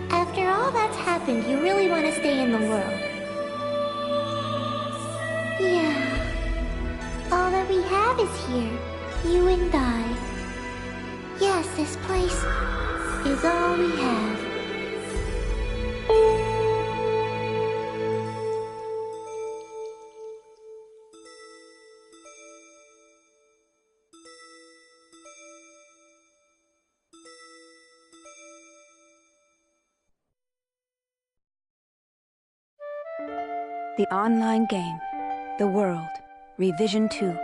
After all that's happened, you really want to stay in the world. Yeah. All that we have is here. You and I. Yes, this place is all we have. The online game, The World, Revision 2.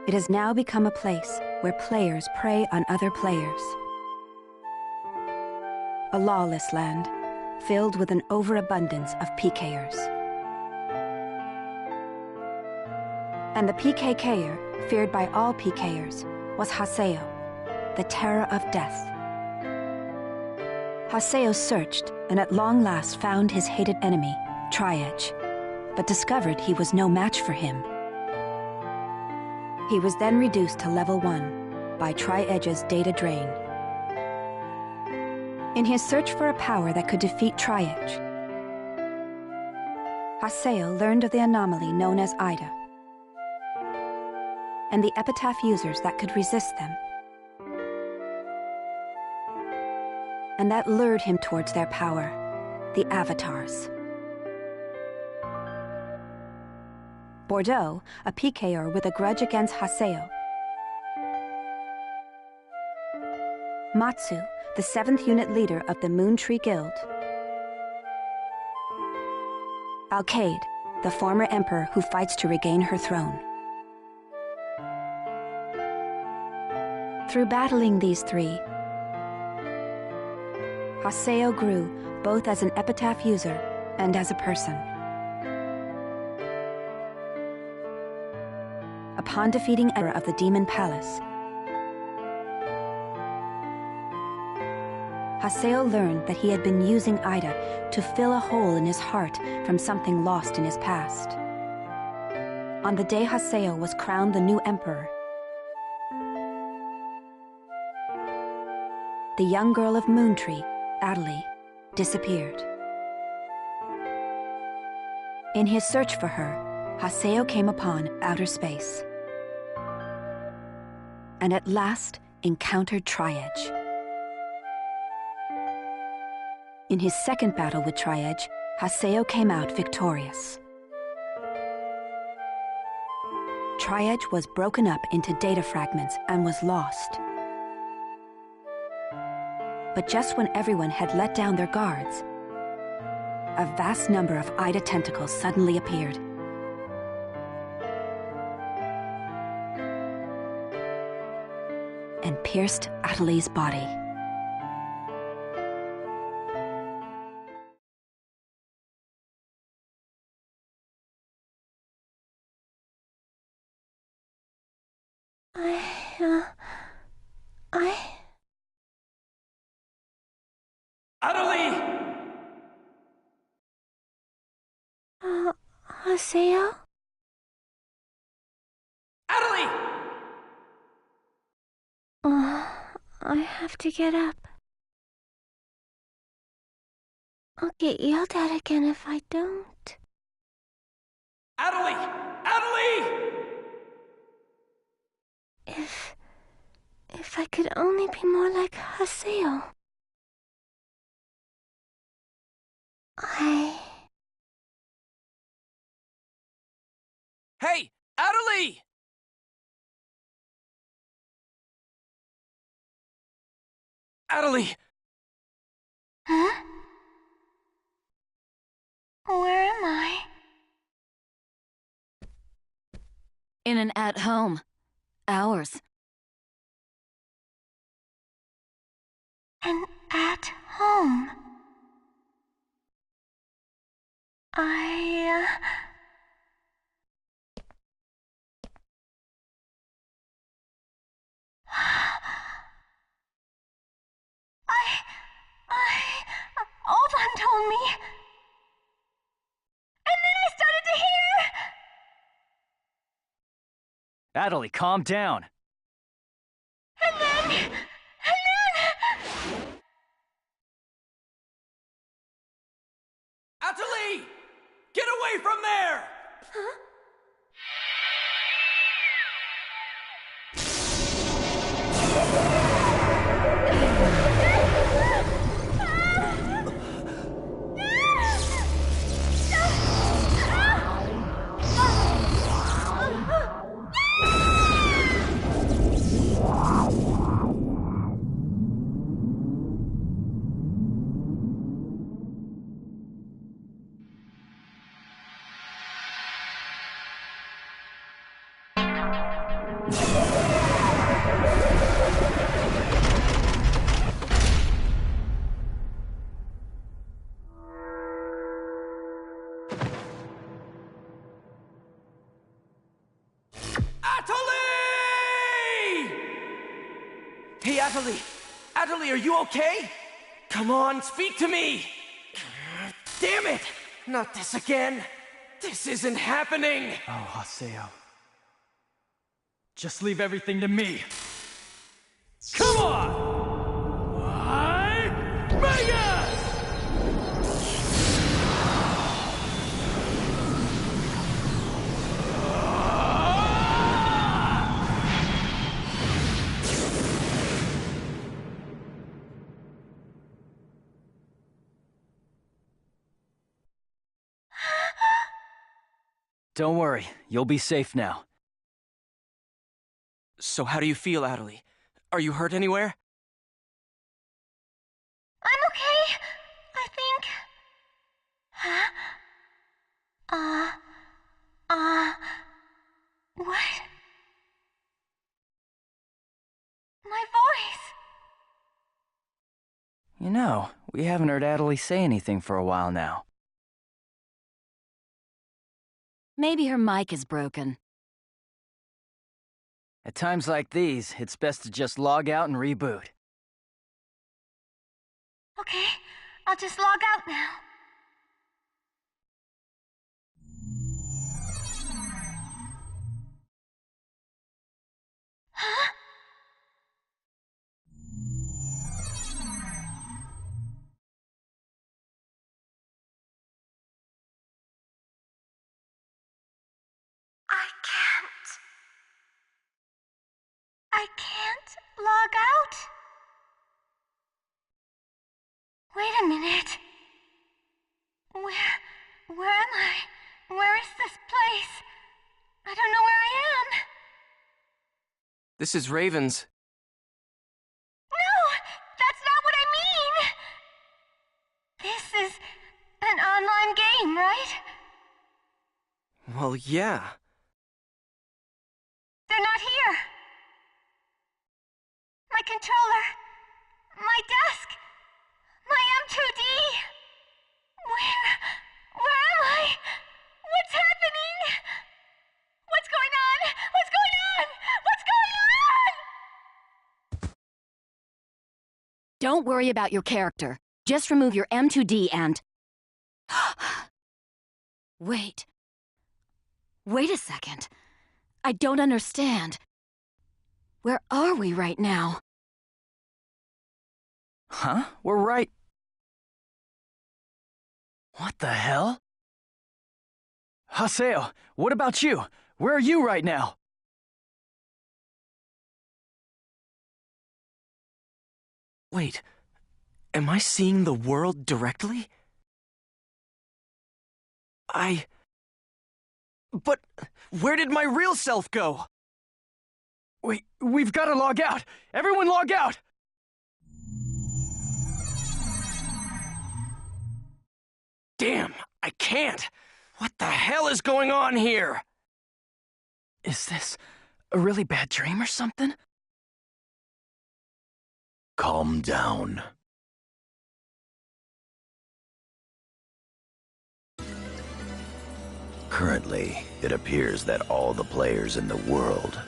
It has now become a place where players prey on other players. A lawless land, filled with an overabundance of PKers. And the PKKer, feared by all PKers, was Haseo, the terror of death. Haseo searched, and at long last found his hated enemy, Tri-Edge, but discovered he was no match for him. He was then reduced to level 1 by Tri-Edge's data drain. In his search for a power that could defeat Tri-Edge, Haseo learned of the anomaly known as Ida, and the epitaph users that could resist them. And that lured him towards their power, the Avatars. Bordeaux, a PKer with a grudge against Haseo. Matsu, the 7th unit leader of the Moon Tree Guild. Alcade, the former emperor who fights to regain her throne. Through battling these three, Haseo grew both as an epitaph user and as a person. Upon defeating Emperor of the Demon Palace, Haseo learned that he had been using Ida to fill a hole in his heart from something lost in his past. On the day Haseo was crowned the new emperor, the young girl of Moontree, Adelie, disappeared. In his search for her, Haseo came upon outer space, and at last encountered Tri-Edge. In his second battle with Tri-Edge, Haseo came out victorious. Tri-Edge was broken up into data fragments and was lost. But just when everyone had let down their guards, a vast number of Ida tentacles suddenly appeared. And pierced Adelie's body. Adelie! Haseo? Adelie! I have to get up. I'll get yelled at again if I don't. Adelie! Adelie! If I could only be more like Haseo. Hey! Adelie! Adelie! Huh? Where am I? In an at-home. Ours. An at home. Ovan told me. And then I started to hear. Adelie, calm down. And then. Atali! Get away from there! Huh? Hey, Atali! Atali, are you okay? Come on, speak to me! Damn it! Not this again! This isn't happening! Oh, Haseo. Just leave everything to me. Come on! Mega! Don't worry, you'll be safe now. So how do you feel, Atali? Are you hurt anywhere? I'm okay, I think. Huh? What? My voice! You know, we haven't heard Atali say anything for a while now. Maybe her mic is broken. At times like these, it's best to just log out and reboot. Okay, I'll just log out now. Huh? I can't log out? Wait a minute. Where am I? Where is this place? I don't know where I am. This is Raven's. No, that's not what I mean. This is an online game, right? Well, yeah. They're not here. My controller, my desk, my M2D. Where am I? What's happening? What's going on? What's going on? What's going on? Don't worry about your character. Just remove your M2D and... Wait. Wait a second. I don't understand. Where are we right now? Huh? We're right... What the hell? Haseo, what about you? Where are you right now? Wait, am I seeing the world directly? But where did my real self go? We've got to log out! Everyone log out! Damn, I can't! What the hell is going on here? Is this a really bad dream or something? Calm down. Currently, it appears that all the players in the world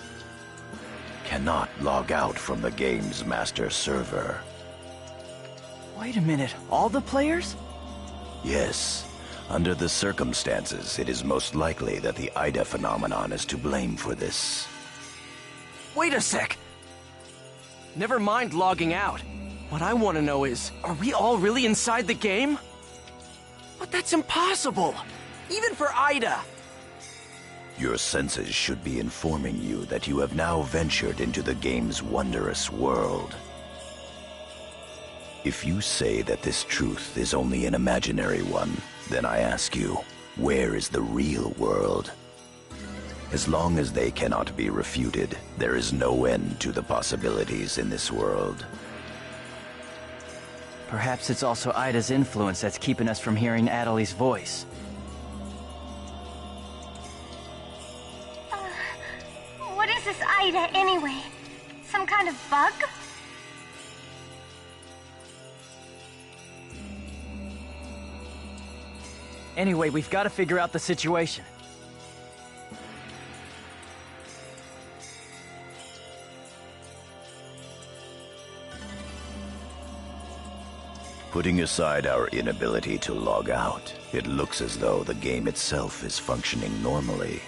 cannot log out from the game's master server. Wait a minute, all the players? Yes. Under the circumstances, it is most likely that the Ida phenomenon is to blame for this. Wait a sec! Never mind logging out. What I want to know is, are we all really inside the game? But that's impossible! Even for Ida! Your senses should be informing you that you have now ventured into the game's wondrous world. If you say that this truth is only an imaginary one, then I ask you, where is the real world? As long as they cannot be refuted, there is no end to the possibilities in this world. Perhaps it's also Ida's influence that's keeping us from hearing Adelie's voice. What is this Ida, anyway? Some kind of bug? Anyway, we've got to figure out the situation. Putting aside our inability to log out, it looks as though the game itself is functioning normally.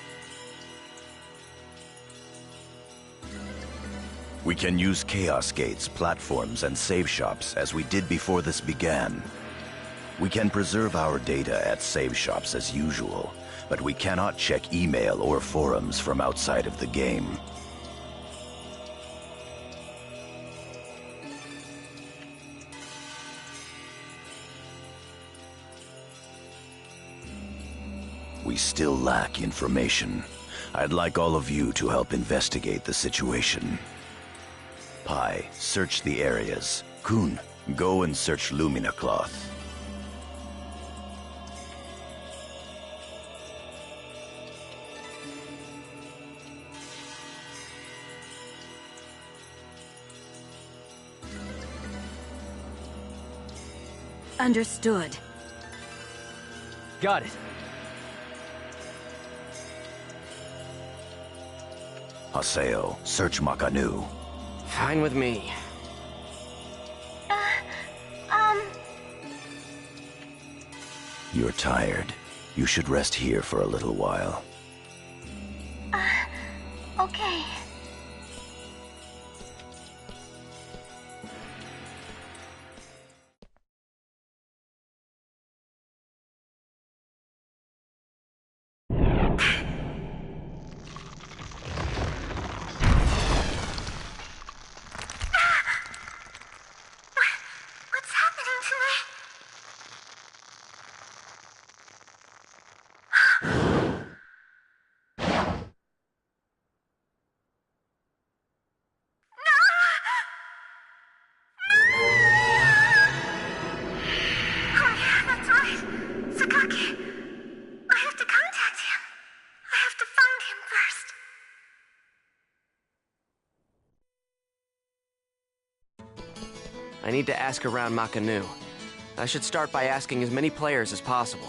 We can use chaos gates, platforms, and save shops as we did before this began. We can preserve our data at save shops as usual, but we cannot check email or forums from outside of the game. We still lack information. I'd like all of you to help investigate the situation. Pi, search the areas. Kun, go and search Lumina Cloth. Understood. Got it. Haseo, search Makanu. Fine with me. You're tired. You should rest here for a little while. Okay. What's happening to me? Oh yeah, that's right. Sakaki. I have to contact him. I have to find him first. I need to ask around Makanu. I should start by asking as many players as possible.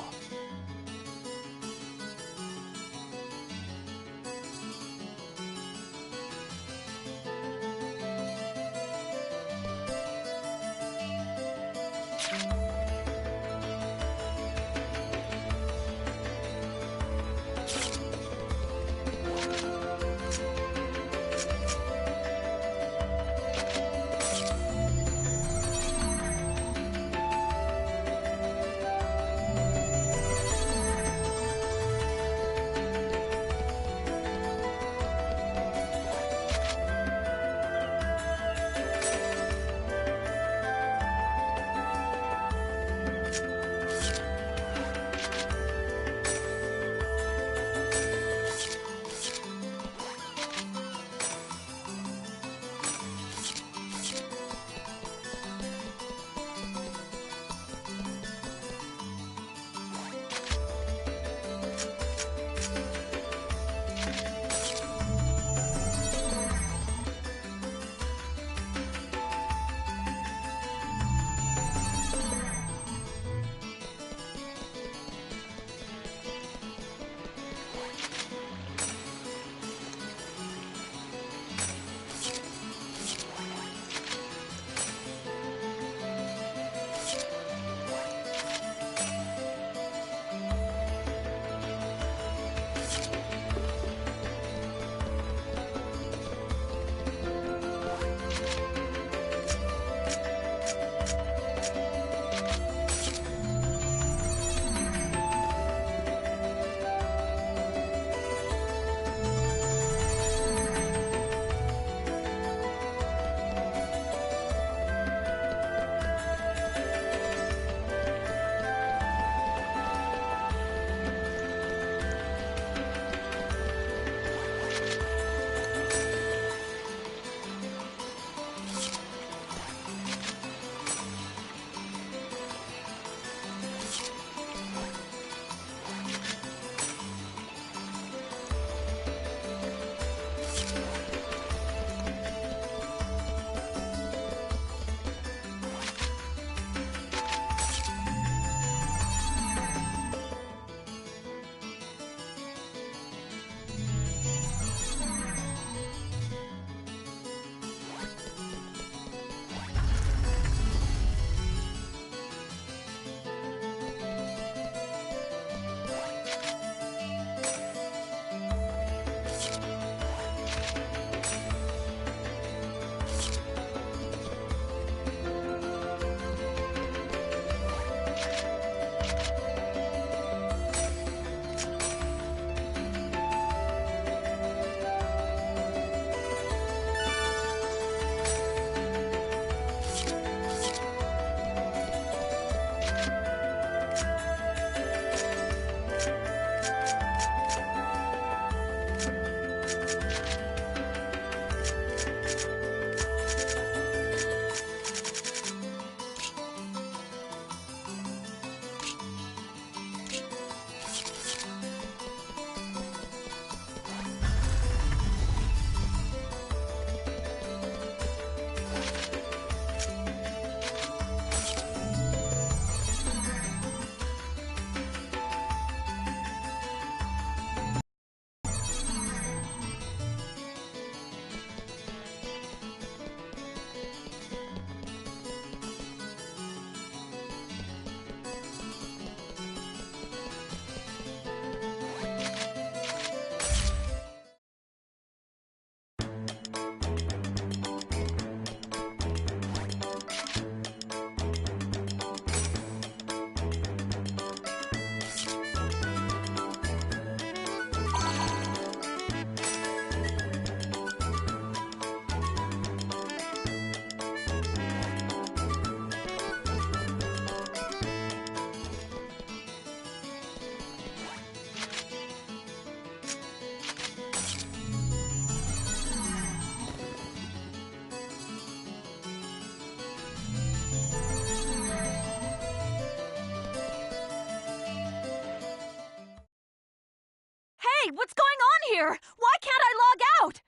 Wait, what's going on here? Why can't I log out?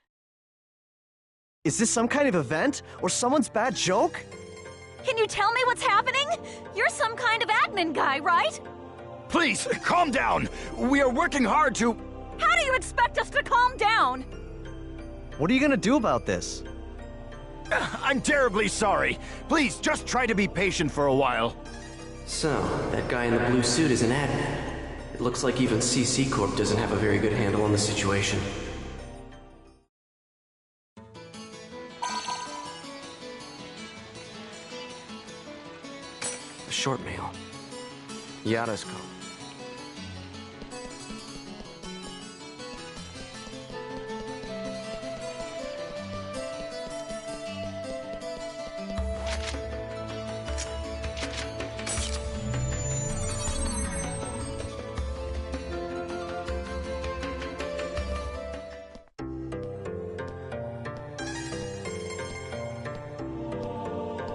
Is this some kind of event? Or someone's bad joke? Can you tell me what's happening? You're some kind of admin guy, right? Please, calm down. We are working hard to... How do you expect us to calm down? What are you gonna do about this? I'm terribly sorry. Please, just try to be patient for a while. So, that guy in the blue suit is an admin. It looks like even CC Corp doesn't have a very good handle on the situation. A short mail. Yada's call.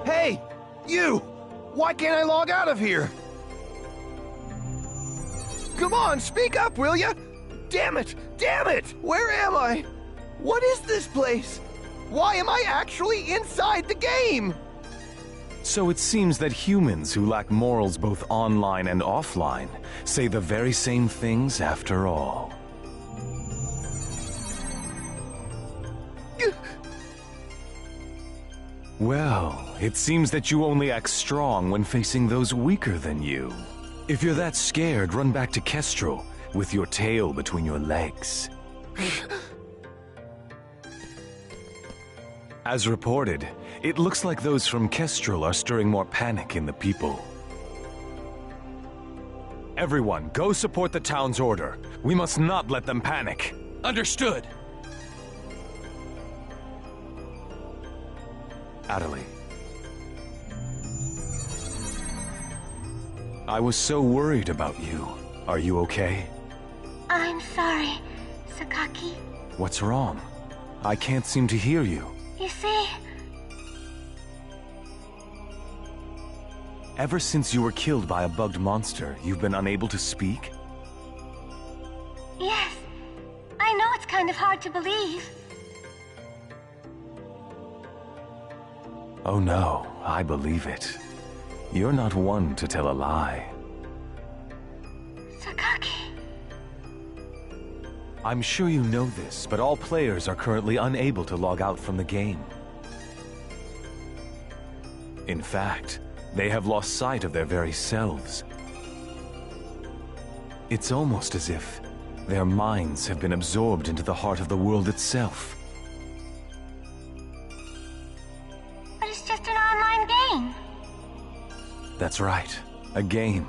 Hey! You! Why can't I log out of here? Come on, speak up, will ya? Damn it! Damn it! Where am I? What is this place? Why am I actually inside the game? So it seems that humans who lack morals both online and offline say the very same things after all. Well, it seems that you only act strong when facing those weaker than you. If you're that scared, run back to Kestrel with your tail between your legs. As reported, it looks like those from Kestrel are stirring more panic in the people. Everyone, go support the town's order. We must not let them panic. Understood. Adelie. I was so worried about you. Are you okay? I'm sorry, Sakaki. What's wrong? I can't seem to hear you. You see, Ever since you were killed by a bugged monster, you've been unable to speak? yes, I know it's kind of hard to believe. Oh no, I believe it. You're not one to tell a lie. Sakaki. I'm sure you know this, but all players are currently unable to log out from the game. In fact, they have lost sight of their very selves. It's almost as if their minds have been absorbed into the heart of the world itself. But it's just an online game. That's right, a game.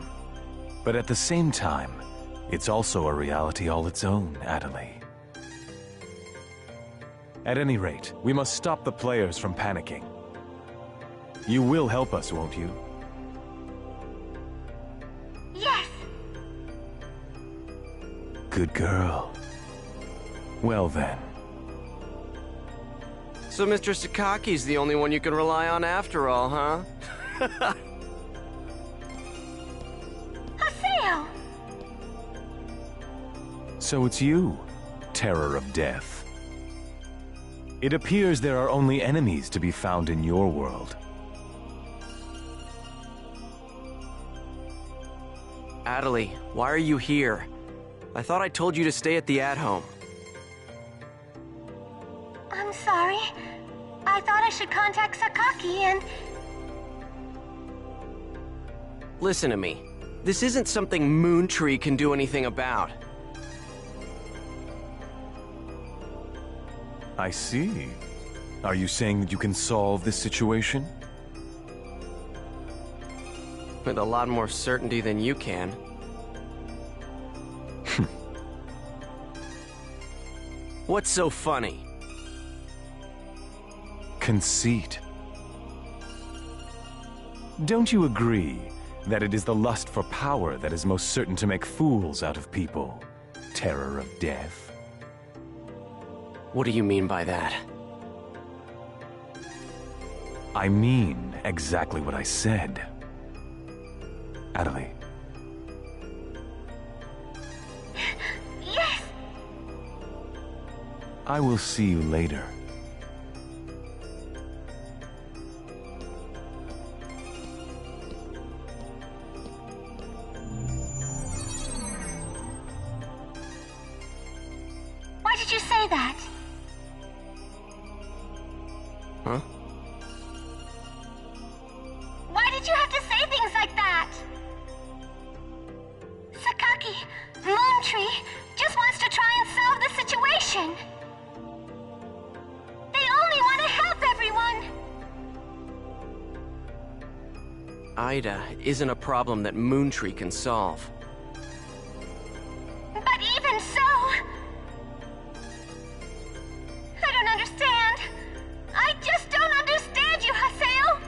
But at the same time, it's also a reality all its own, Adelie. At any rate, we must stop the players from panicking. You will help us, won't you? Yes. Good girl. Well then. So Mr. Sakaki's the only one you can rely on after all, huh? Haseo! So it's you, Terror of Death. It appears there are only enemies to be found in your world. Adelie, why are you here? I thought I told you to stay at the at-home. I'm sorry. I thought I should contact Sakaki and... Listen to me. This isn't something Moontree can do anything about. I see. Are you saying that you can solve this situation? With a lot more certainty than you can. What's so funny? Conceit. Don't you agree that it is the lust for power that is most certain to make fools out of people? Terror of Death. What do you mean by that? I mean exactly what I said. Adelie. Yes! I will see you later. Why did you say that? Huh? Why did you have to say things like that? Sakaki, Moontree, just wants to try and solve the situation. They only want to help everyone. Ida isn't a problem that Moontree can solve. But even so... I don't understand. I just don't understand you, Haseo.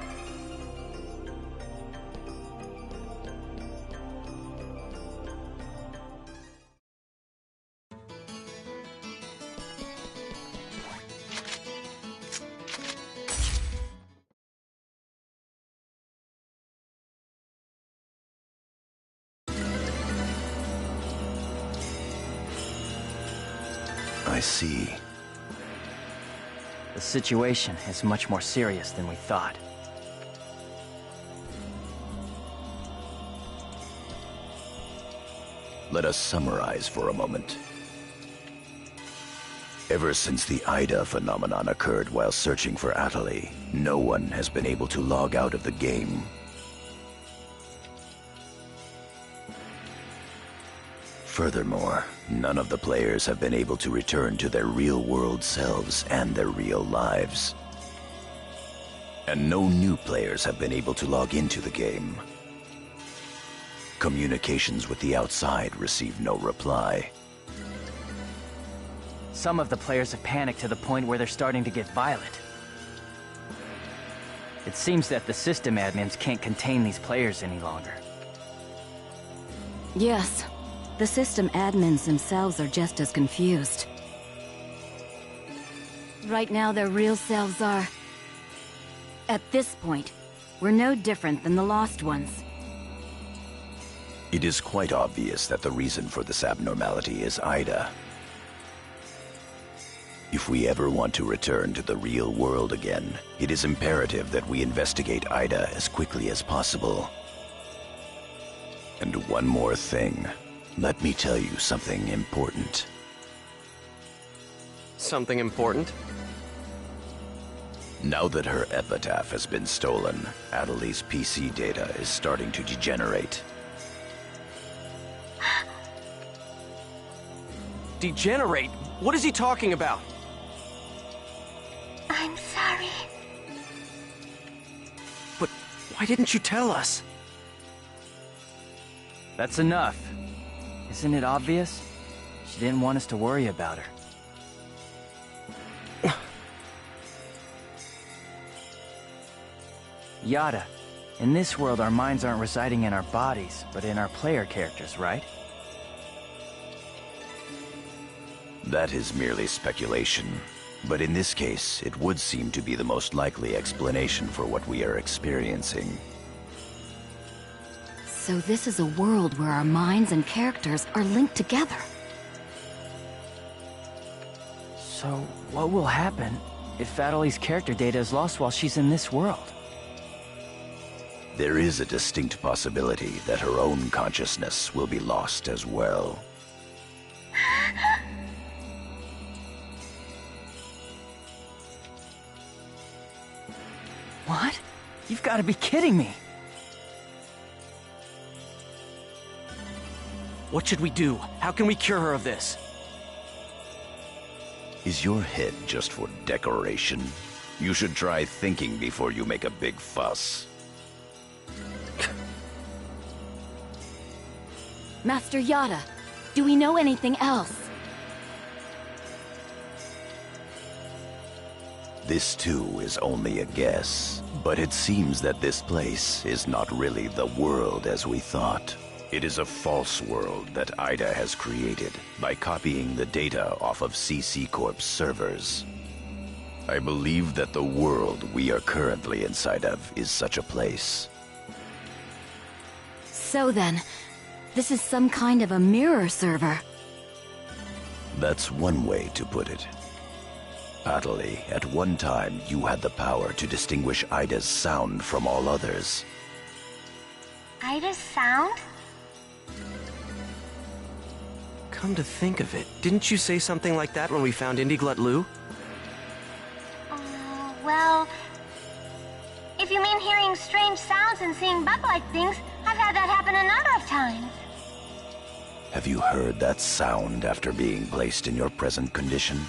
I see. The situation is much more serious than we thought. Let us summarize for a moment. Ever since the Ida phenomenon occurred while searching for Atali, no one has been able to log out of the game. Furthermore, none of the players have been able to return to their real-world selves and their real lives. And no new players have been able to log into the game. Communications with the outside receive no reply. Some of the players have panicked to the point where they're starting to get violent. It seems that the system admins can't contain these players any longer. Yes. The system admins themselves are just as confused. Right now, their real selves are... At this point, we're no different than the Lost Ones. It is quite obvious that the reason for this abnormality is Ida. If we ever want to return to the real world again, it is imperative that we investigate Ida as quickly as possible. And one more thing. Let me tell you something important. Something important? Now that her epitaph has been stolen, Atali's PC data is starting to degenerate. Degenerate? What is he talking about? I'm sorry. But why didn't you tell us? That's enough. Isn't it obvious? She didn't want us to worry about her. Yada, in this world our minds aren't residing in our bodies, but in our player characters, right? That is merely speculation. But in this case, it would seem to be the most likely explanation for what we are experiencing. So this is a world where our minds and characters are linked together. So, what will happen if Atali's character data is lost while she's in this world? There is a distinct possibility that her own consciousness will be lost as well. What? You've got to be kidding me! What should we do? How can we cure her of this? Is your head just for decoration? You should try thinking before you make a big fuss. Master Yada, do we know anything else? This too is only a guess, but it seems that this place is not really the world as we thought. It is a false world that Ida has created by copying the data off of CC Corp's servers. I believe that the world we are currently inside of is such a place. So then, this is some kind of a mirror server. That's one way to put it. Atali, at one time you had the power to distinguish Ida's sound from all others. Ida's sound? Come to think of it, didn't you say something like that when we found Indiglut Lu? Well... If you mean hearing strange sounds and seeing bug-like things, I've had that happen a number of times. Have you heard that sound after being placed in your present condition?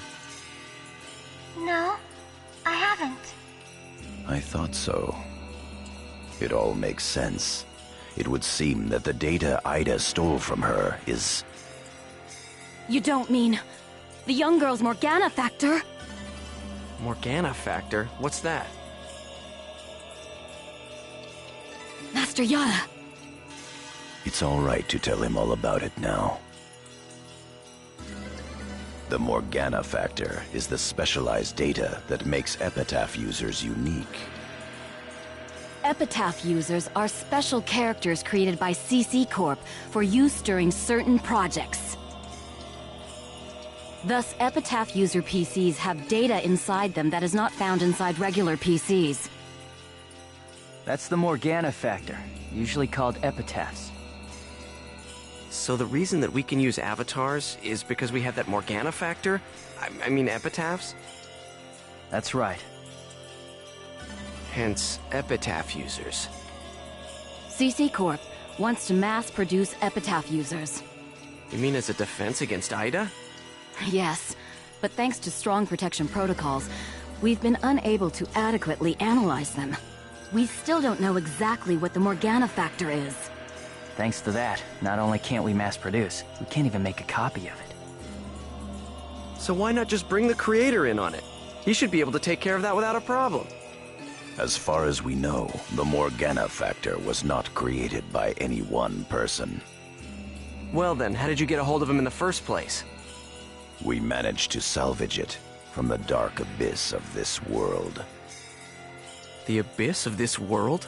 No, I haven't. I thought so. It all makes sense. It would seem that the data Ida stole from her is... You don't mean... the young girl's Morgana factor? Morgana factor? What's that? Master Yada. It's all right to tell him all about it now. The Morgana factor is the specialized data that makes Epitaph users unique. Epitaph users are special characters created by CC Corp for use during certain projects. Thus, Epitaph user PCs have data inside them that is not found inside regular PCs. That's the Morgana factor, usually called epitaphs. So the reason that we can use avatars is because we have that Morgana factor? I mean epitaphs? That's right. Hence, epitaph users. CC Corp wants to mass-produce Epitaph users. You mean as a defense against Ida? Yes, but thanks to strong protection protocols, we've been unable to adequately analyze them. We still don't know exactly what the Morgana factor is. Thanks to that, not only can't we mass produce, we can't even make a copy of it. So why not just bring the creator in on it? He should be able to take care of that without a problem. As far as we know, the Morgana factor was not created by any one person. Well then, how did you get a hold of him in the first place? We managed to salvage it from the dark abyss of this world. The abyss of this world?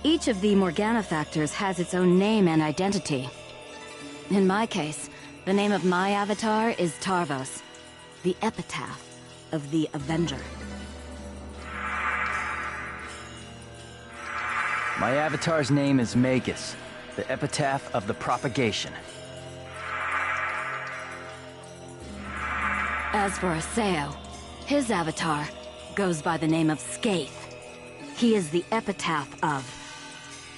Each of the Morgana factors has its own name and identity. In my case, the name of my avatar is Tarvos, the epitaph of the Avenger. My avatar's name is Magus, the epitaph of the propagation. As for Aseo, his avatar goes by the name of Skaith. He is the epitaph of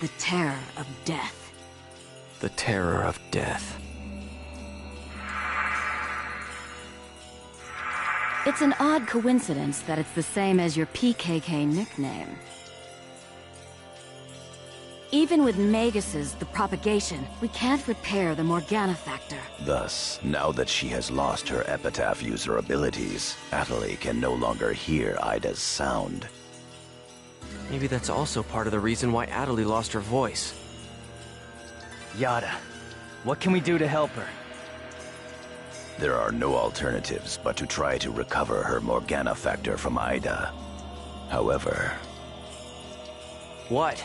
the terror of death. The terror of death. It's an odd coincidence that it's the same as your PKK nickname. Even with Magus's The Propagation, we can't repair the Morgana factor. Thus, now that she has lost her epitaph user abilities, Atali can no longer hear Ida's sound. Maybe that's also part of the reason why Atali lost her voice. Yada, what can we do to help her? There are no alternatives but to try to recover her Morgana factor from Ida. However... What?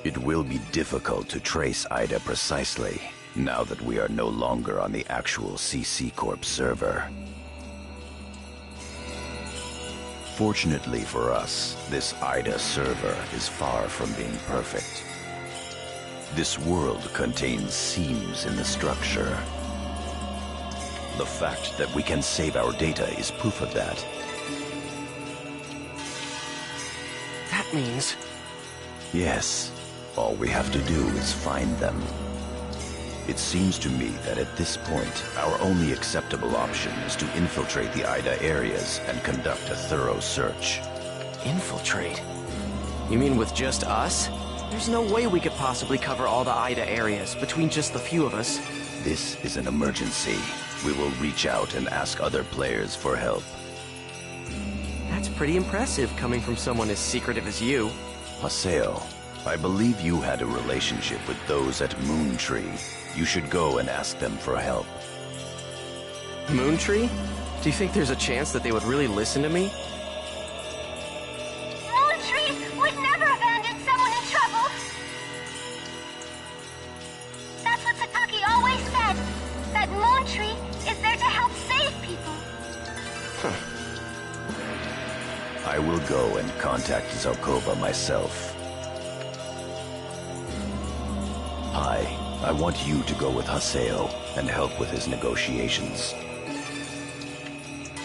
It will be difficult to trace Ida precisely, now that we are no longer on the actual CC Corp server. Fortunately for us, this Ida server is far from being perfect. This world contains seams in the structure. The fact that we can save our data is proof of that. That means... Yes. All we have to do is find them. It seems to me that at this point, our only acceptable option is to infiltrate the Ida areas and conduct a thorough search. Infiltrate? You mean with just us? There's no way we could possibly cover all the Ida areas between just the few of us. This is an emergency. We will reach out and ask other players for help. That's pretty impressive coming from someone as secretive as you. Haseo, I believe you had a relationship with those at Moontree. You should go and ask them for help. Moontree? Do you think there's a chance that they would really listen to me? Moontree would never abandon someone in trouble! That's what Sataki always said, that Moontree is there to help save go and contact Zelkova myself. I want you to go with Haseo and help with his negotiations.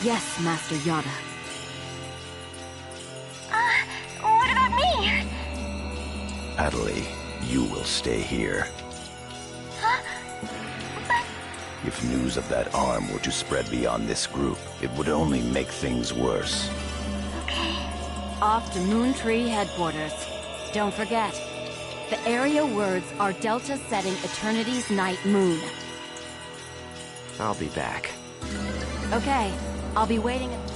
Yes, Master Yada. What about me? Adelie, you will stay here. Huh? But... If news of that arm were to spread beyond this group, it would only make things worse. Okay. Off to Moon Tree headquarters. Don't forget, the area words are Delta setting Eternity's night moon. I'll be back. Okay, I'll be waiting at...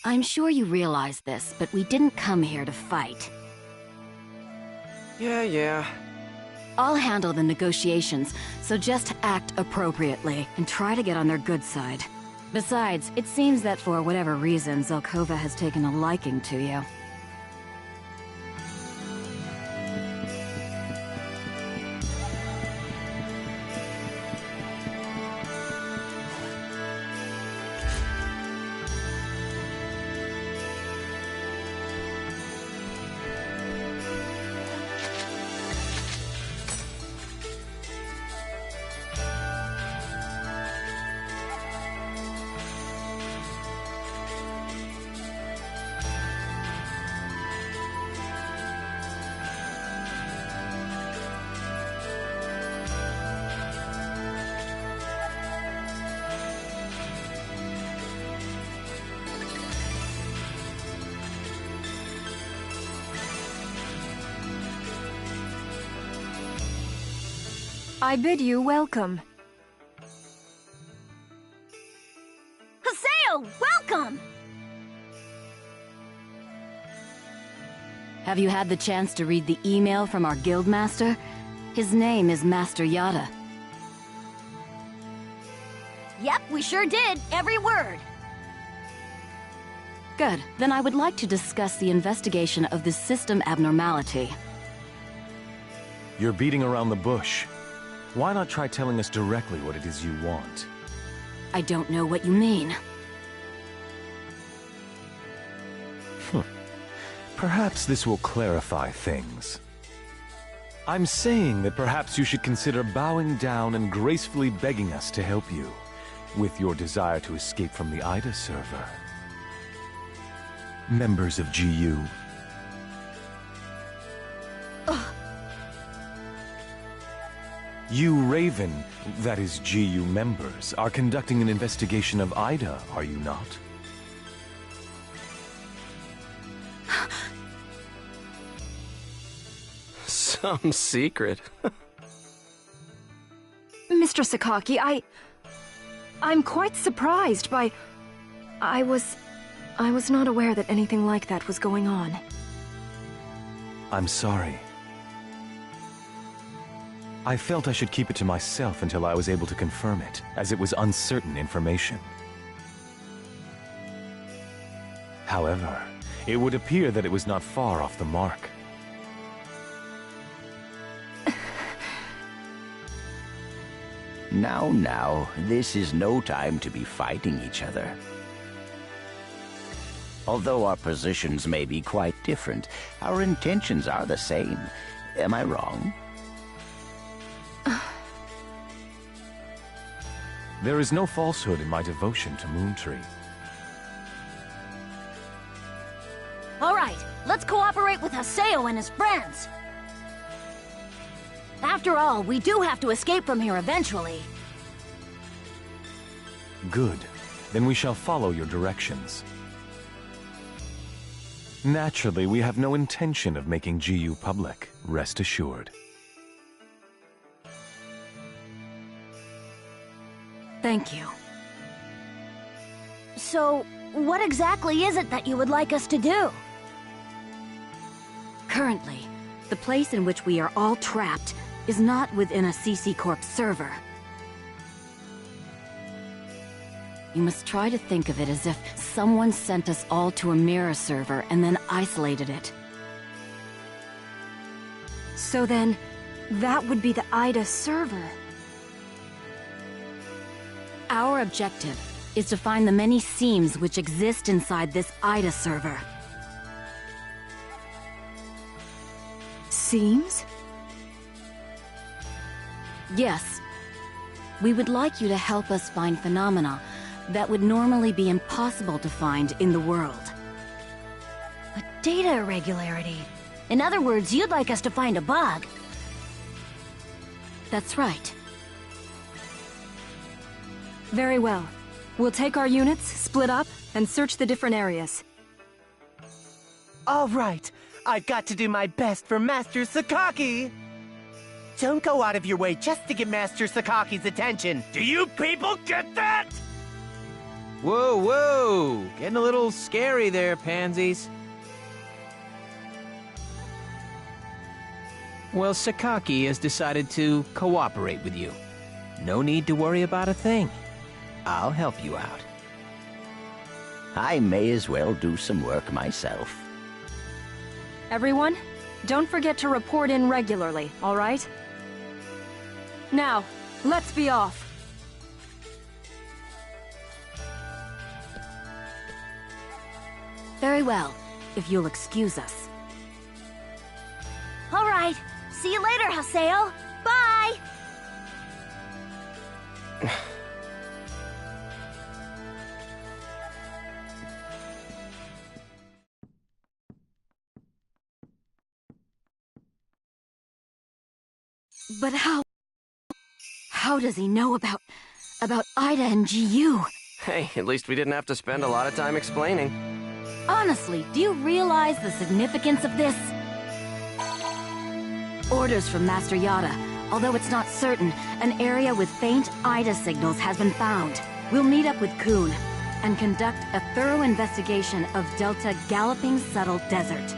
I'm sure you realize this, but we didn't come here to fight. Yeah. I'll handle the negotiations, so just act appropriately and try to get on their good side. Besides, it seems that for whatever reason, Zelkova has taken a liking to you. I bid you welcome. Haseo, welcome! Have you had the chance to read the email from our guildmaster? His name is Master Yada. Yep, we sure did. Every word. Good. Then I would like to discuss the investigation of this system abnormality. You're beating around the bush. Why not try telling us directly what it is you want? I don't know what you mean. Perhaps this will clarify things. I'm saying that perhaps you should consider bowing down and gracefully begging us to help you with your desire to escape from the Ida server. Members of GU. You Raven, that is GU members, are conducting an investigation of Ida, are you not? Some secret. Mr. Sakaki, I'm quite surprised by... I was not aware that anything like that was going on. I'm sorry. I felt I should keep it to myself until I was able to confirm it, as it was uncertain information. However, it would appear that it was not far off the mark. Now, this is no time to be fighting each other. Although our positions may be quite different, our intentions are the same. Am I wrong? There is no falsehood in my devotion to Moontree. All right, let's cooperate with Haseo and his friends. After all, we do have to escape from here eventually. Good. Then we shall follow your directions. Naturally, we have no intention of making GU public, rest assured. Thank you. So, what exactly is it that you would like us to do? Currently, the place in which we are all trapped is not within a CC Corp server. You must try to think of it as if someone sent us all to a mirror server and then isolated it. So then, that would be the IDA server. Our objective is to find the many seams which exist inside this IDA server. Seams? Yes. We would like you to help us find phenomena that would normally be impossible to find in the world. A data irregularity. In other words, you'd like us to find a bug. That's right. Very well. We'll take our units, split up, and search the different areas. All right, I've got to do my best for Master Sakaki. Don't go out of your way just to get Master Sakaki's attention. Do you people get that? Whoa, whoa! Getting a little scary there, pansies. Well, Sakaki has decided to cooperate with you. No need to worry about a thing. I'll help you out. I may as well do some work myself. Everyone, don't forget to report in regularly, all right? Now, let's be off. Very well, if you'll excuse us. All right. See you later, Haseo. Bye! But how does he know about Ida and GU? Hey, at least we didn't have to spend a lot of time explaining. Honestly, do you realize the significance of this? Orders from Master Yada. Although it's not certain, an area with faint Ida signals has been found. We'll meet up with Kuhn and conduct a thorough investigation of Delta Galloping Subtle Desert.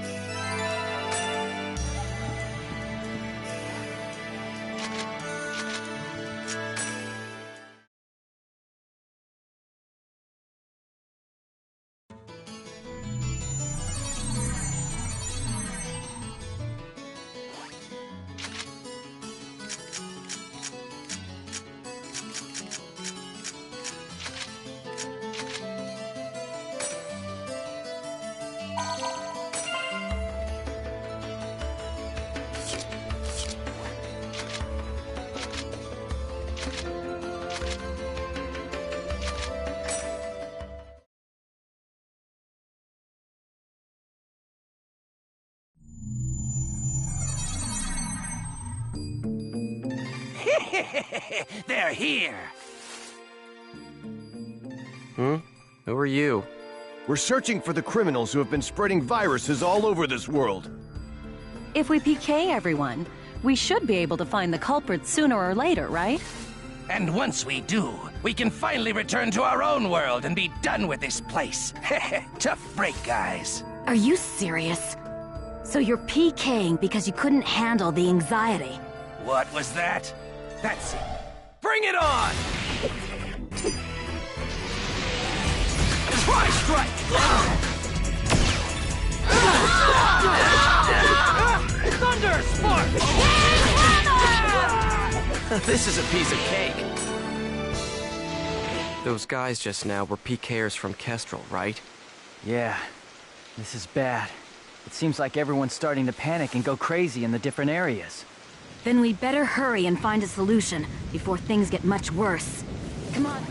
They're here! Who are you? We're searching for the criminals who have been spreading viruses all over this world. If we PK everyone, we should be able to find the culprits sooner or later, right? And once we do, we can finally return to our own world and be done with this place. Tough break, guys. Are you serious? So you're PKing because you couldn't handle the anxiety? What was that? That's it. Bring it on! Tri-strike! Thunder spark! This is a piece of cake. Those guys just now were PKers from Kestrel, right? Yeah, this is bad. It seems like everyone's starting to panic and go crazy in the different areas. Then we'd better hurry and find a solution before things get much worse. Come on.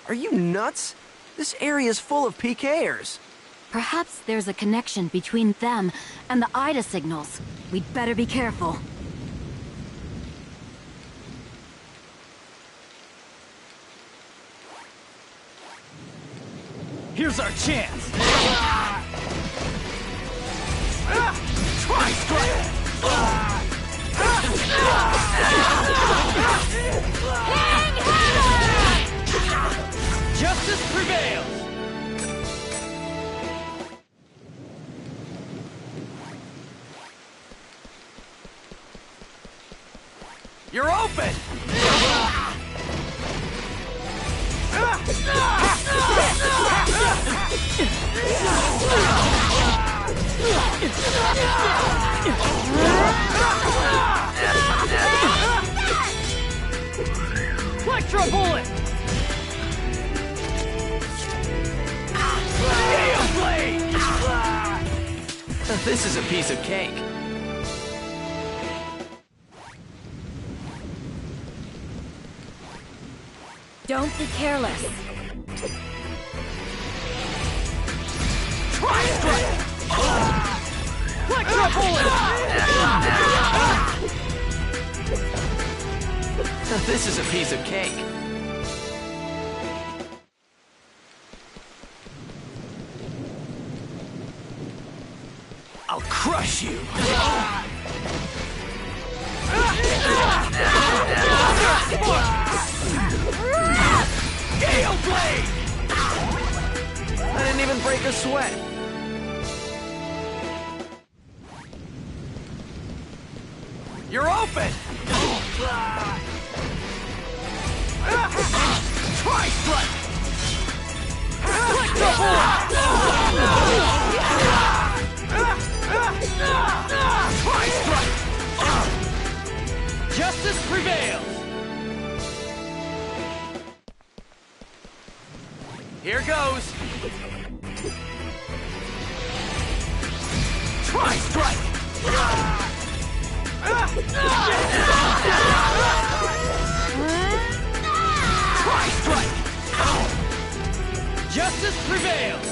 Are you nuts? This area is full of PKers. Perhaps there's a connection between them and the Ida signals. We'd better be careful. Here's our chance! Try strike! Justice prevails! You're open! Electro bullet! This is a piece of cake. Don't be careless. Try strike! Electro bullet! This is a piece of cake. I'll crush you! Gale Blade! I didn't even break a sweat. You're open! Try strike! Electro bullet! Try strike! Justice prevails! Here goes! Try strike! Try strike! Justice prevails!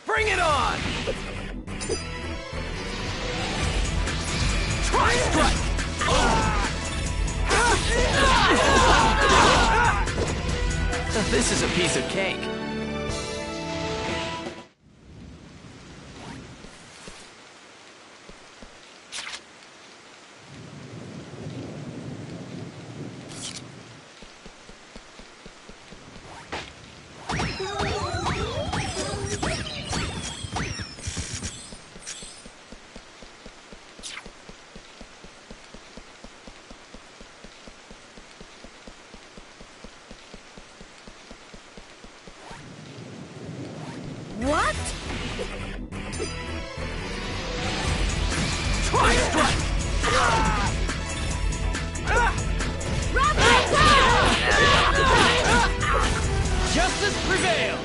Bring it on! Try strike! This is a piece of cake. What? Try strike! Justice prevails!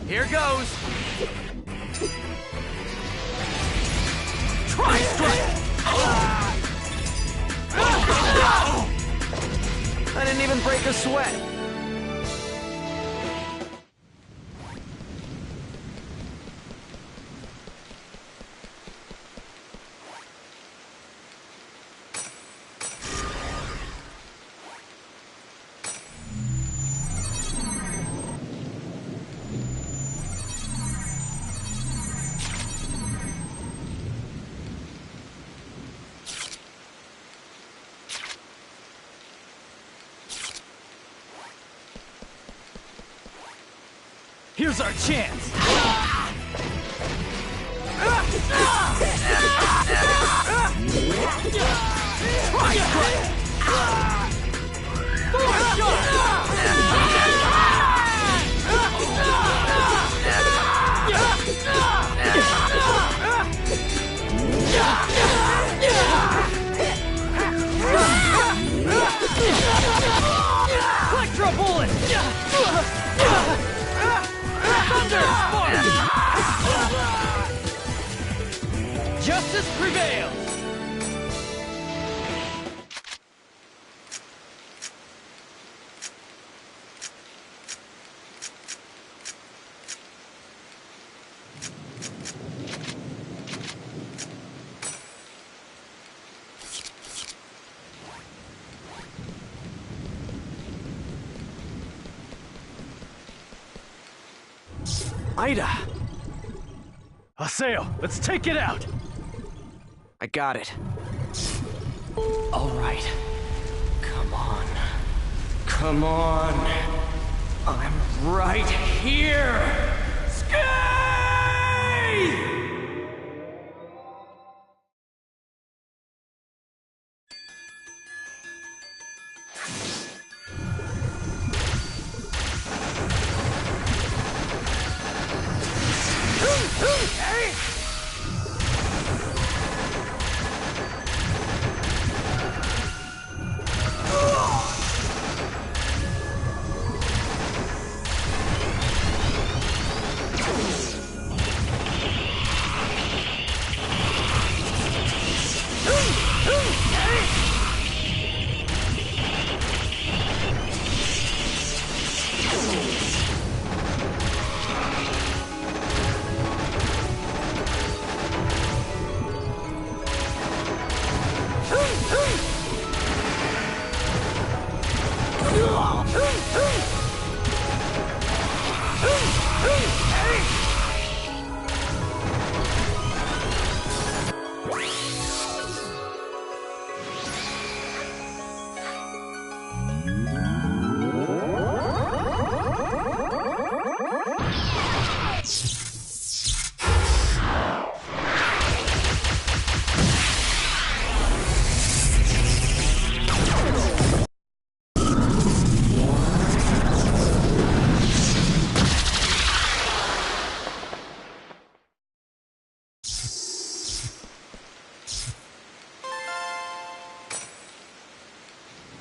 Here goes! Try strike! I didn't even break a sweat. Here's our chance! Electro bullet! Thunder Spark! Justice prevails! Ida! Haseo, let's take it out! I got it. All right. Come on. Come on. I'm right here! Skate!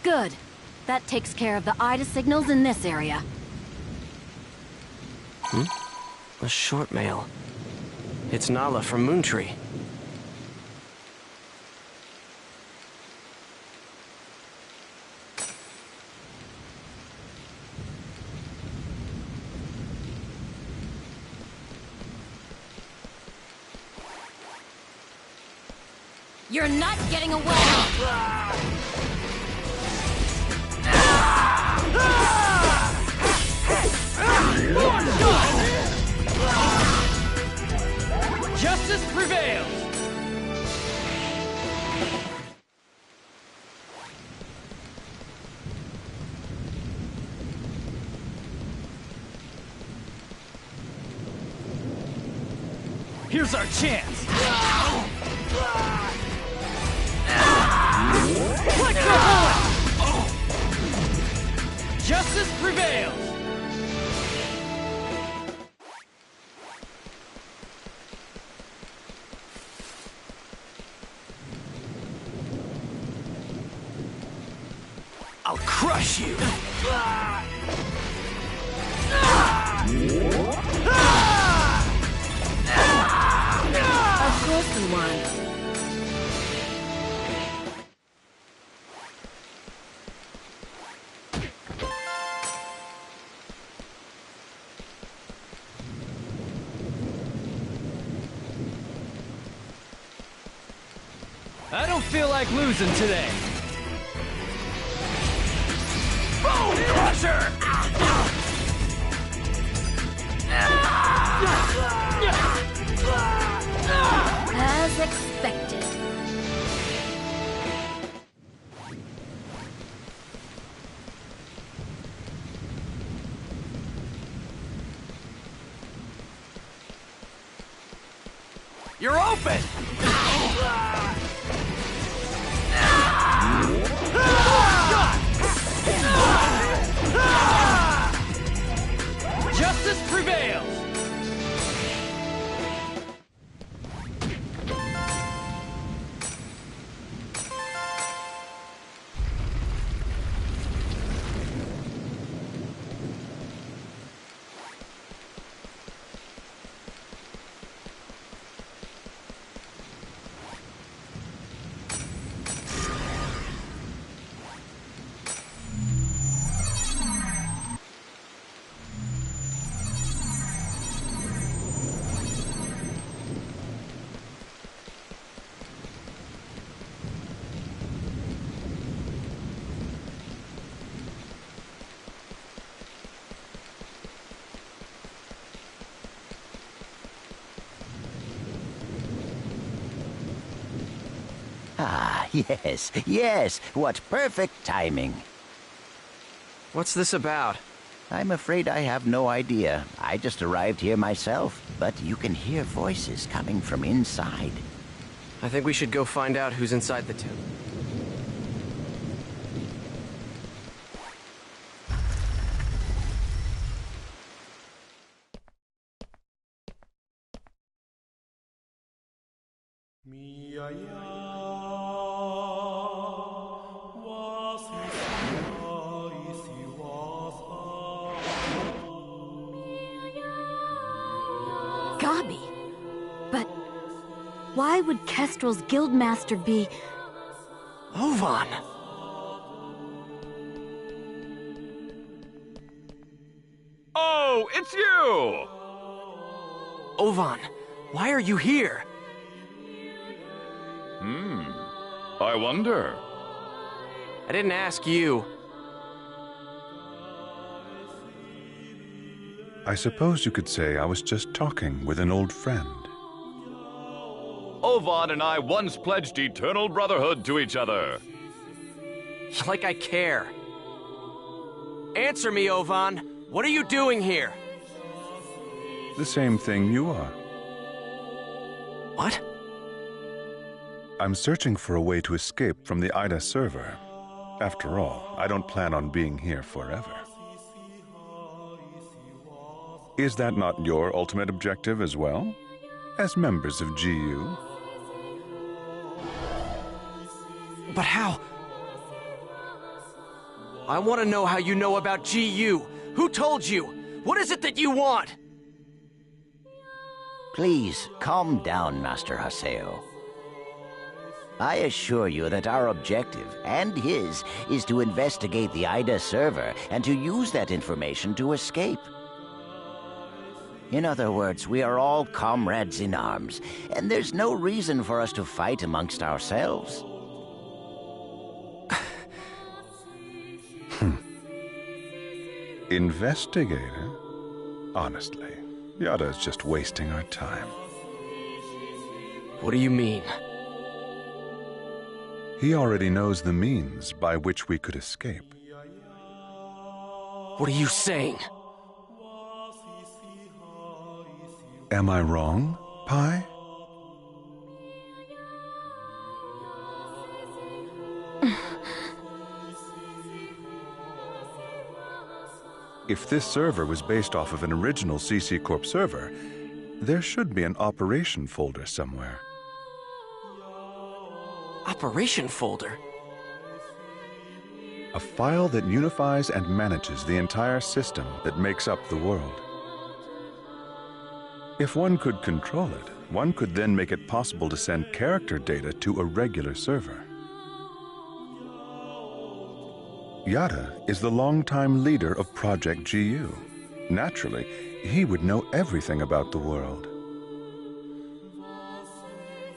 Good. That takes care of the Ida signals in this area. A short mail. It's Nala from Moontree. You're not getting away! Justice prevails! Here's our chance! Electro bullet! Justice prevails! I'll crush you! Ah! I don't feel like losing today. Bone Crusher! As expected. You're open! Justice prevails! Ah, yes, yes. What perfect timing. What's this about? I'm afraid I have no idea. I just arrived here myself, but you can hear voices coming from inside. I think we should go find out who's inside the tomb. Gabi. But why would Kestrel's guildmaster be... Ovan! Oh, it's you! Ovan, why are you here? I wonder. I didn't ask you. I suppose you could say I was just talking with an old friend. Ovan and I once pledged eternal brotherhood to each other. Like I care. Answer me, Ovan. What are you doing here? The same thing you are. What? I'm searching for a way to escape from the Ida server. After all, I don't plan on being here forever. Is that not your ultimate objective as well? As members of GU? But how? I want to know how you know about GU. Who told you? What is it that you want? Please, calm down, Master Haseo. I assure you that our objective, and his, is to investigate the Ida server and to use that information to escape. In other words, we are all comrades in arms, and there's no reason for us to fight amongst ourselves. Investigator? Honestly, Yada is just wasting our time. What do you mean? He already knows the means by which we could escape. What are you saying? Am I wrong, Pi? If this server was based off of an original CC Corp server, there should be an operation folder somewhere. Operation folder? A file that unifies and manages the entire system that makes up the world. If one could control it, one could then make it possible to send character data to a regular server. Yada is the longtime leader of Project GU. Naturally, he would know everything about the world.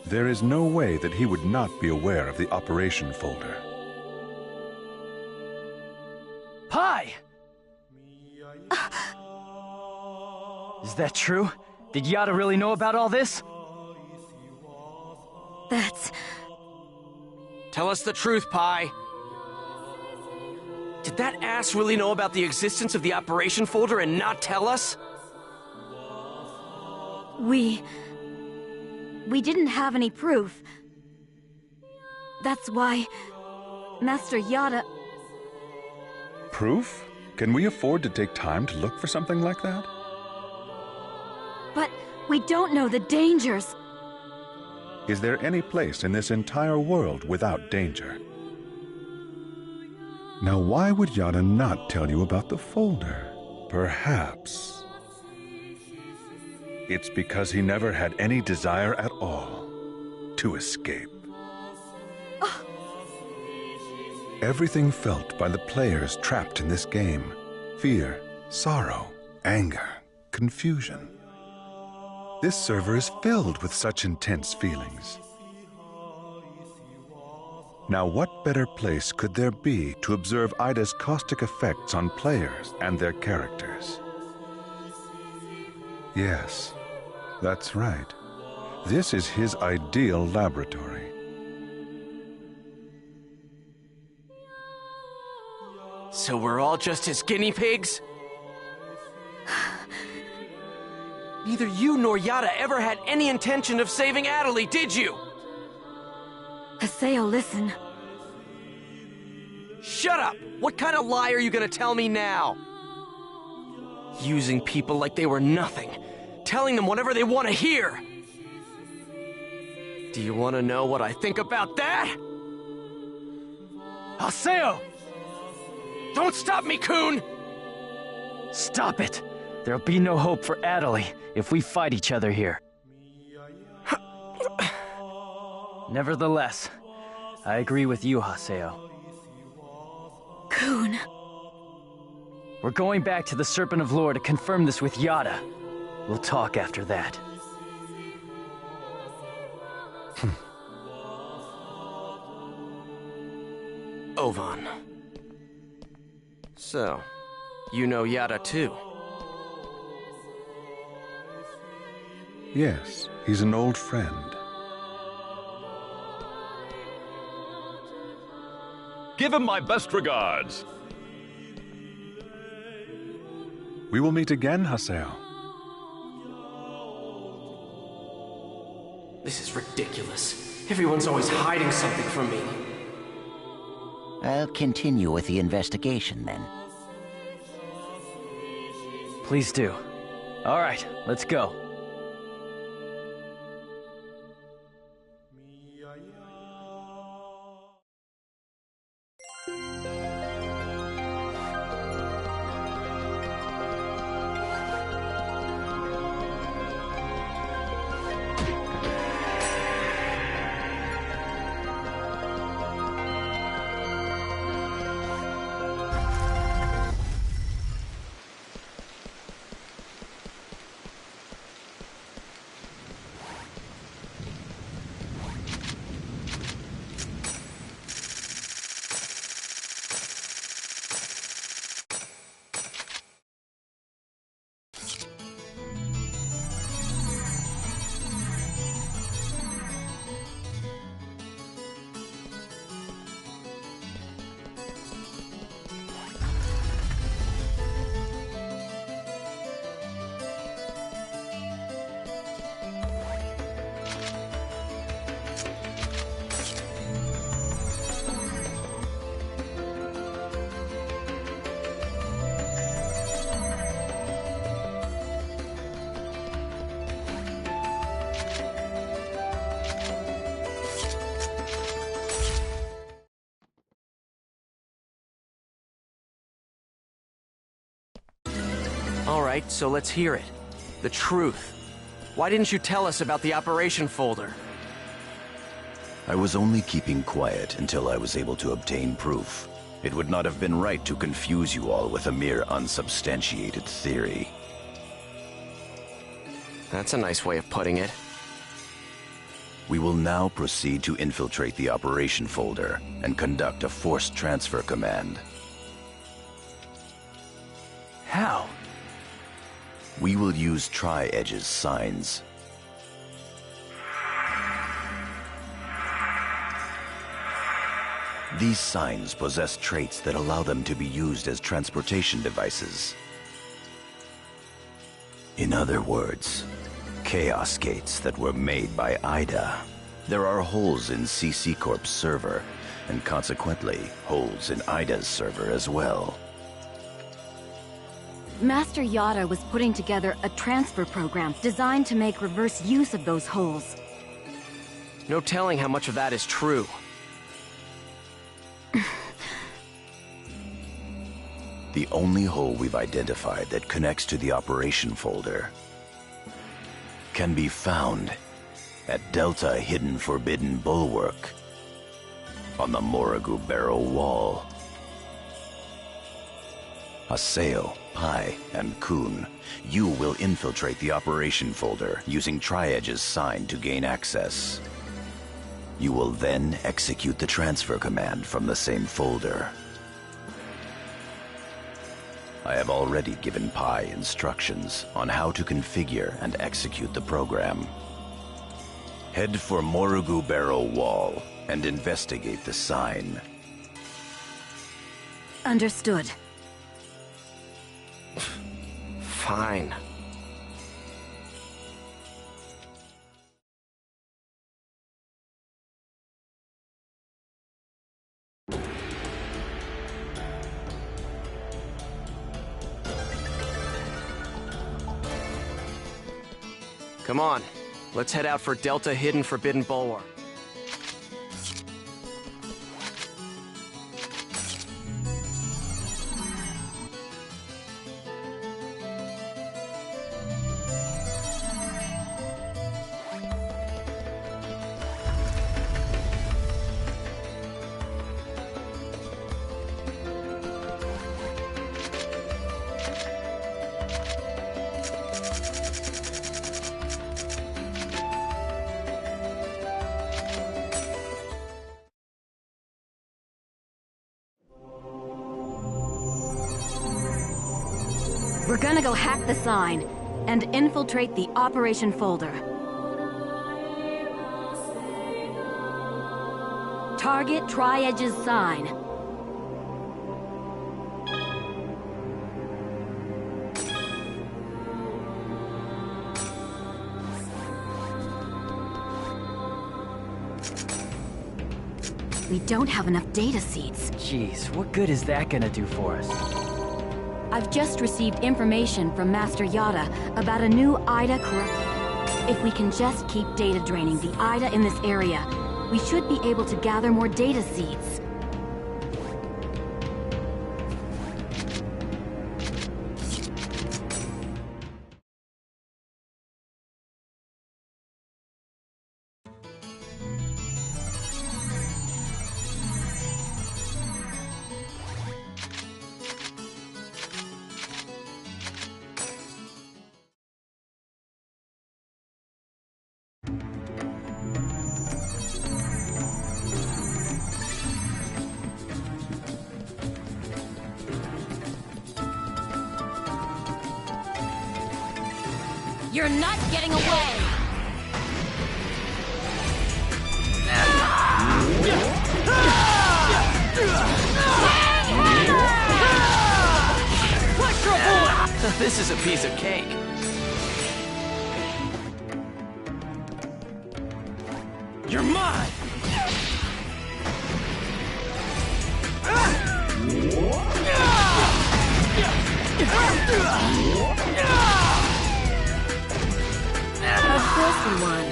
There is no way that he would not be aware of the operation folder. Pi! Is that true? Did Yada really know about all this? That's... Tell us the truth, Pi. Did that ass really know about the existence of the operation folder and not tell us? We didn't have any proof. That's why Master Yada... Proof? Can we afford to take time to look for something like that? But we don't know the dangers. Is there any place in this entire world without danger? Now, why would Yada not tell you about the folder? Perhaps it's because he never had any desire at all to escape. Everything felt by the players trapped in this game: fear, sorrow, anger, confusion. This server is filled with such intense feelings. Now, what better place could there be to observe Ida's caustic effects on players and their characters? Yes, that's right. This is his ideal laboratory. So we're all just his guinea pigs? Neither you nor Yada ever had any intention of saving Adelie, did you? Haseo, listen. Shut up! What kind of lie are you gonna tell me now? Using people like they were nothing. Telling them whatever they want to hear. Do you want to know what I think about that? Haseo! Don't stop me, Coon! Stop it! There'll be no hope for Adelie if we fight each other here. Nevertheless, I agree with you, Haseo. Coon. We're going back to the Serpent of Lore to confirm this with Yada. We'll talk after that. Ovan. So, you know Yada too? Yes, he's an old friend. Give him my best regards. We will meet again, Haseo. This is ridiculous. Everyone's always hiding something from me. I'll continue with the investigation then. Please do. All right, let's go. Alright, so let's hear it. The truth. Why didn't you tell us about the operation folder? I was only keeping quiet until I was able to obtain proof. It would not have been right to confuse you all with a mere unsubstantiated theory. That's a nice way of putting it. We will now proceed to infiltrate the operation folder and conduct a forced transfer command. How? We will use Tri-Edge's signs. These signs possess traits that allow them to be used as transportation devices. In other words, Chaos Gates that were made by Ida. There are holes in CC Corp's server, and consequently, holes in Ida's server as well. Master Yada was putting together a transfer program designed to make reverse use of those holes. No telling how much of that is true. The only hole we've identified that connects to the operation folder can be found at Delta Hidden Forbidden Bulwark on the Morrigu Barrow Wall. Haseo, Pai, and Kun, you will infiltrate the operation folder using Tri-Edge's sign to gain access. You will then execute the transfer command from the same folder. I have already given Pai instructions on how to configure and execute the program. Head for Morrigu Barrow Wall and investigate the sign. Understood. Fine. Come on, let's head out for Delta Hidden Forbidden Bulwark. We're gonna go hack the sign and infiltrate the operation folder. Target Tri-Edge's sign. We don't have enough data seeds. Jeez, what good is that gonna do for us? I've just received information from Master Yada about a new Ida corrupt. If we can just keep data draining the Ida in this area, we should be able to gather more data seeds. You're not getting away! This is a piece of cake. You're mine! Of course we won.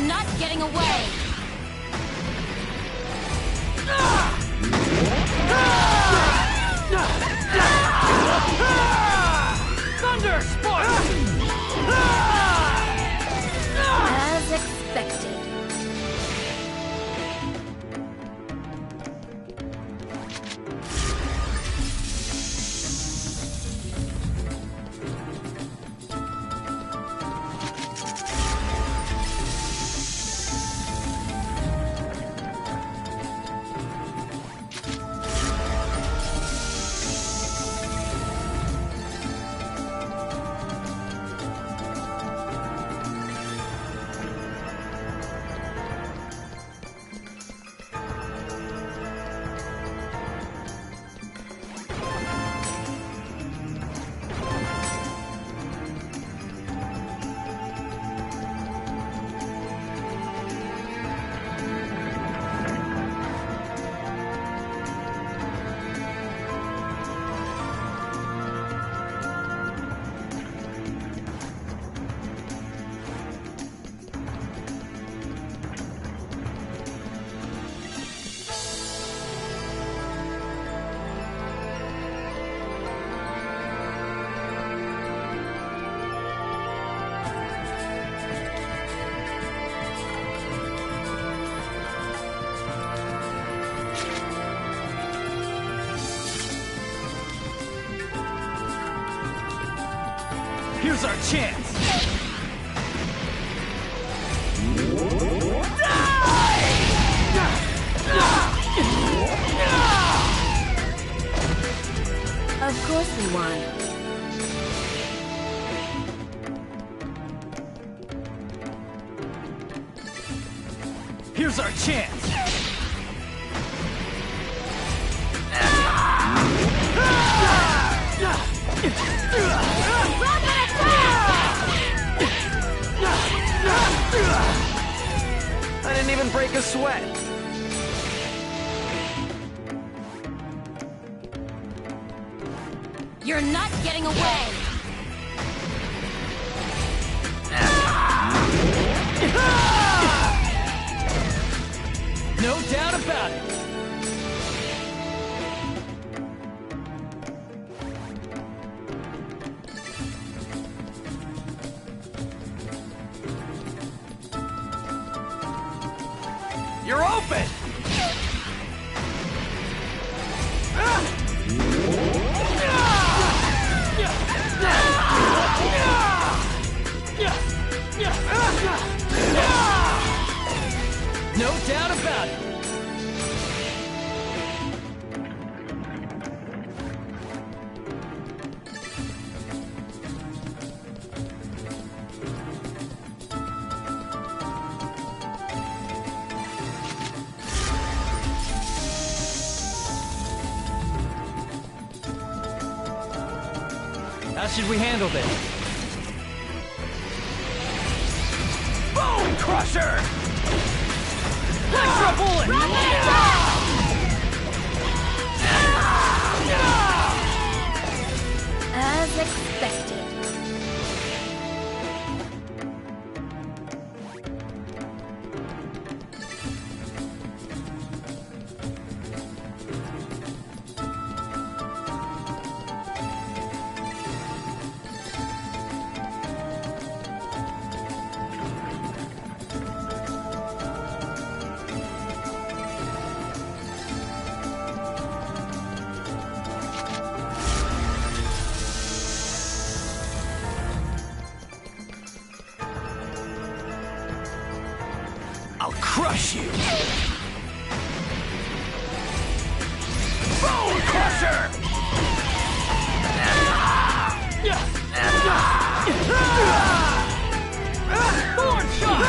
not getting away! Thunder Sport! As expected. Here's our chance! Of course we won. Here's our chance! I didn't even break a sweat. You're not getting away! No doubt about it! You're open! No doubt about it! How should we handle this? Bone Crusher! Electro Bullet! As expected. I'll crush you! Bone Crusher! Thorn Shot!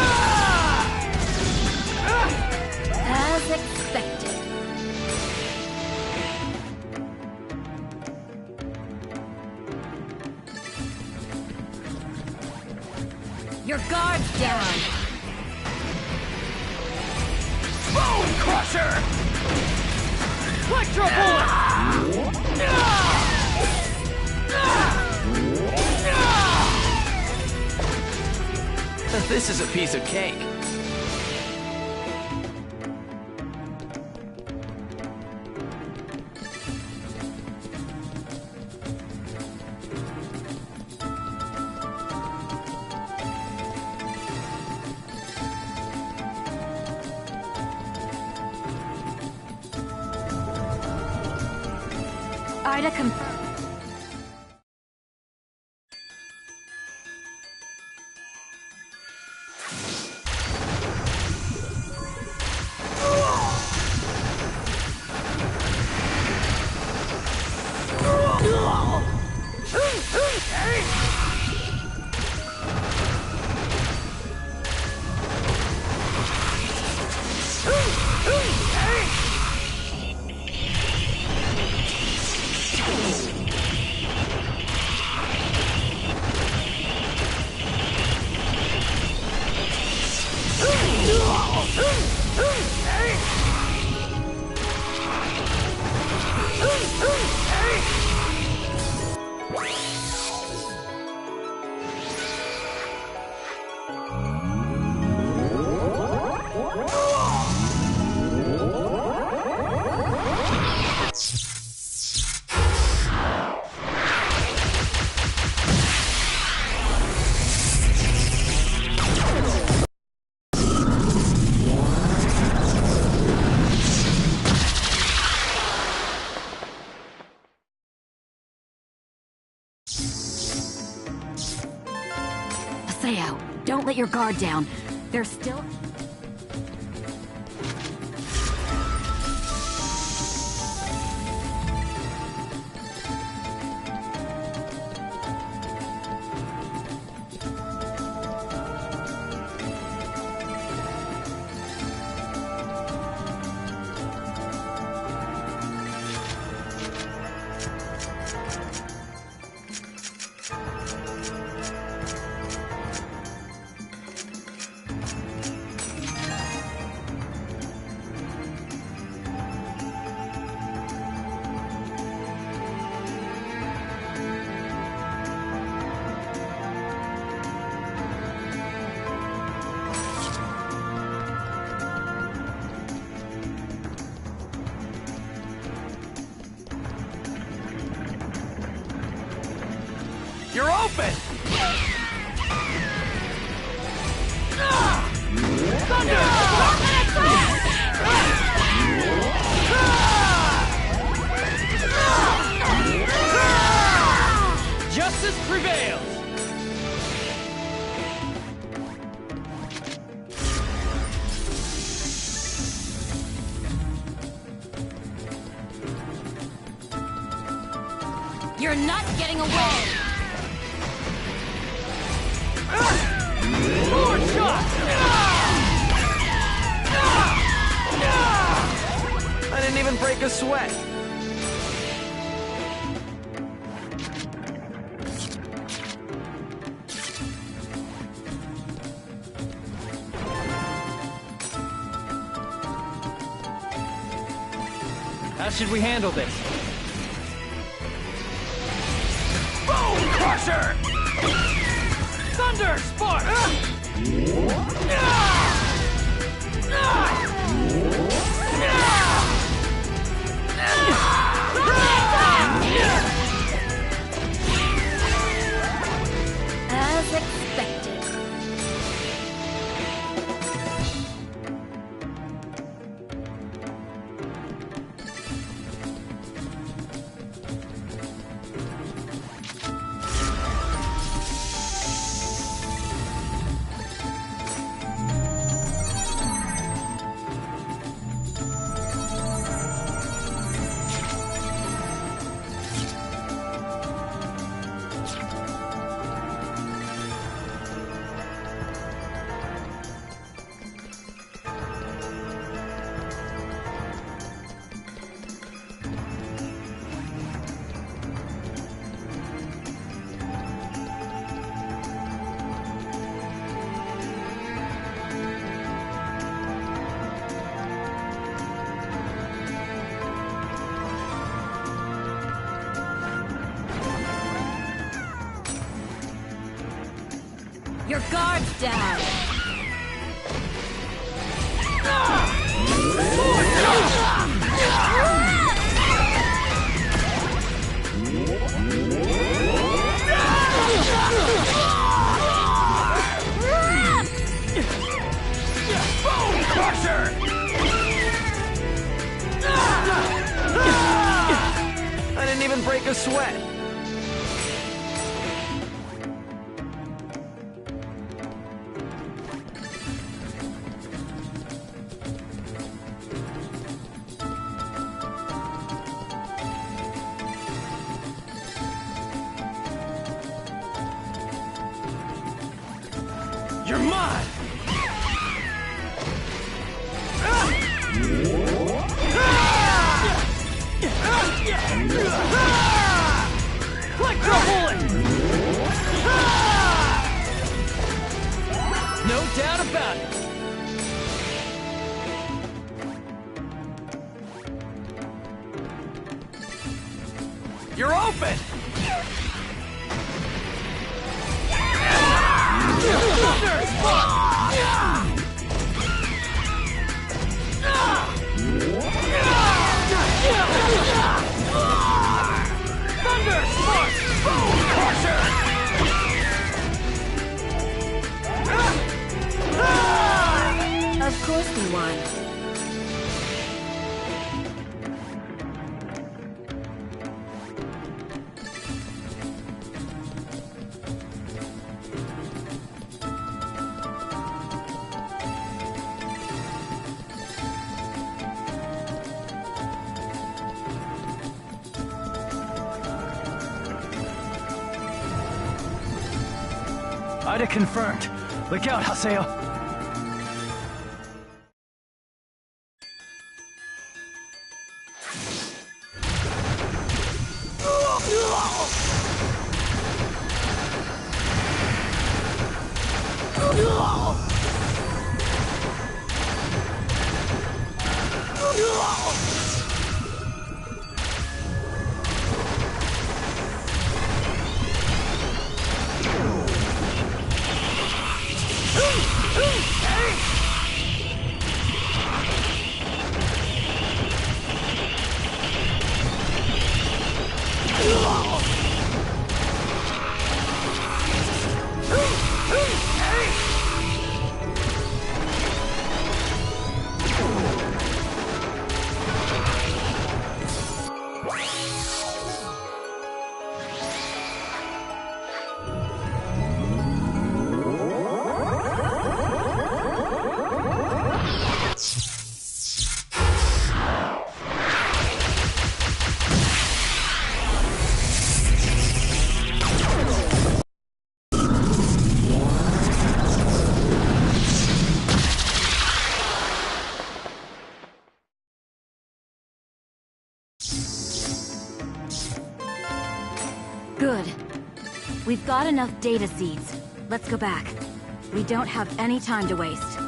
As expected. Your guard's down. Bone Crusher! Electro Bullet! This is a piece of cake. Ida confirmed. Don't let your guard down. There's still... You're open! Thunder! Justice prevails! You're not getting away! More shots! I didn't even break a sweat. How should we handle this? Bone Crusher! Thunder Spark! As expected. Your guard's down. Bone Crusher! I didn't even sweat. You're mine! Electro bullet! No doubt about it! You're open! Thunder Spark! Bone Crusher! Of course we won. Ida confirmed. Look out, Haseo. Good. We've got enough data seeds. Let's go back. We don't have any time to waste.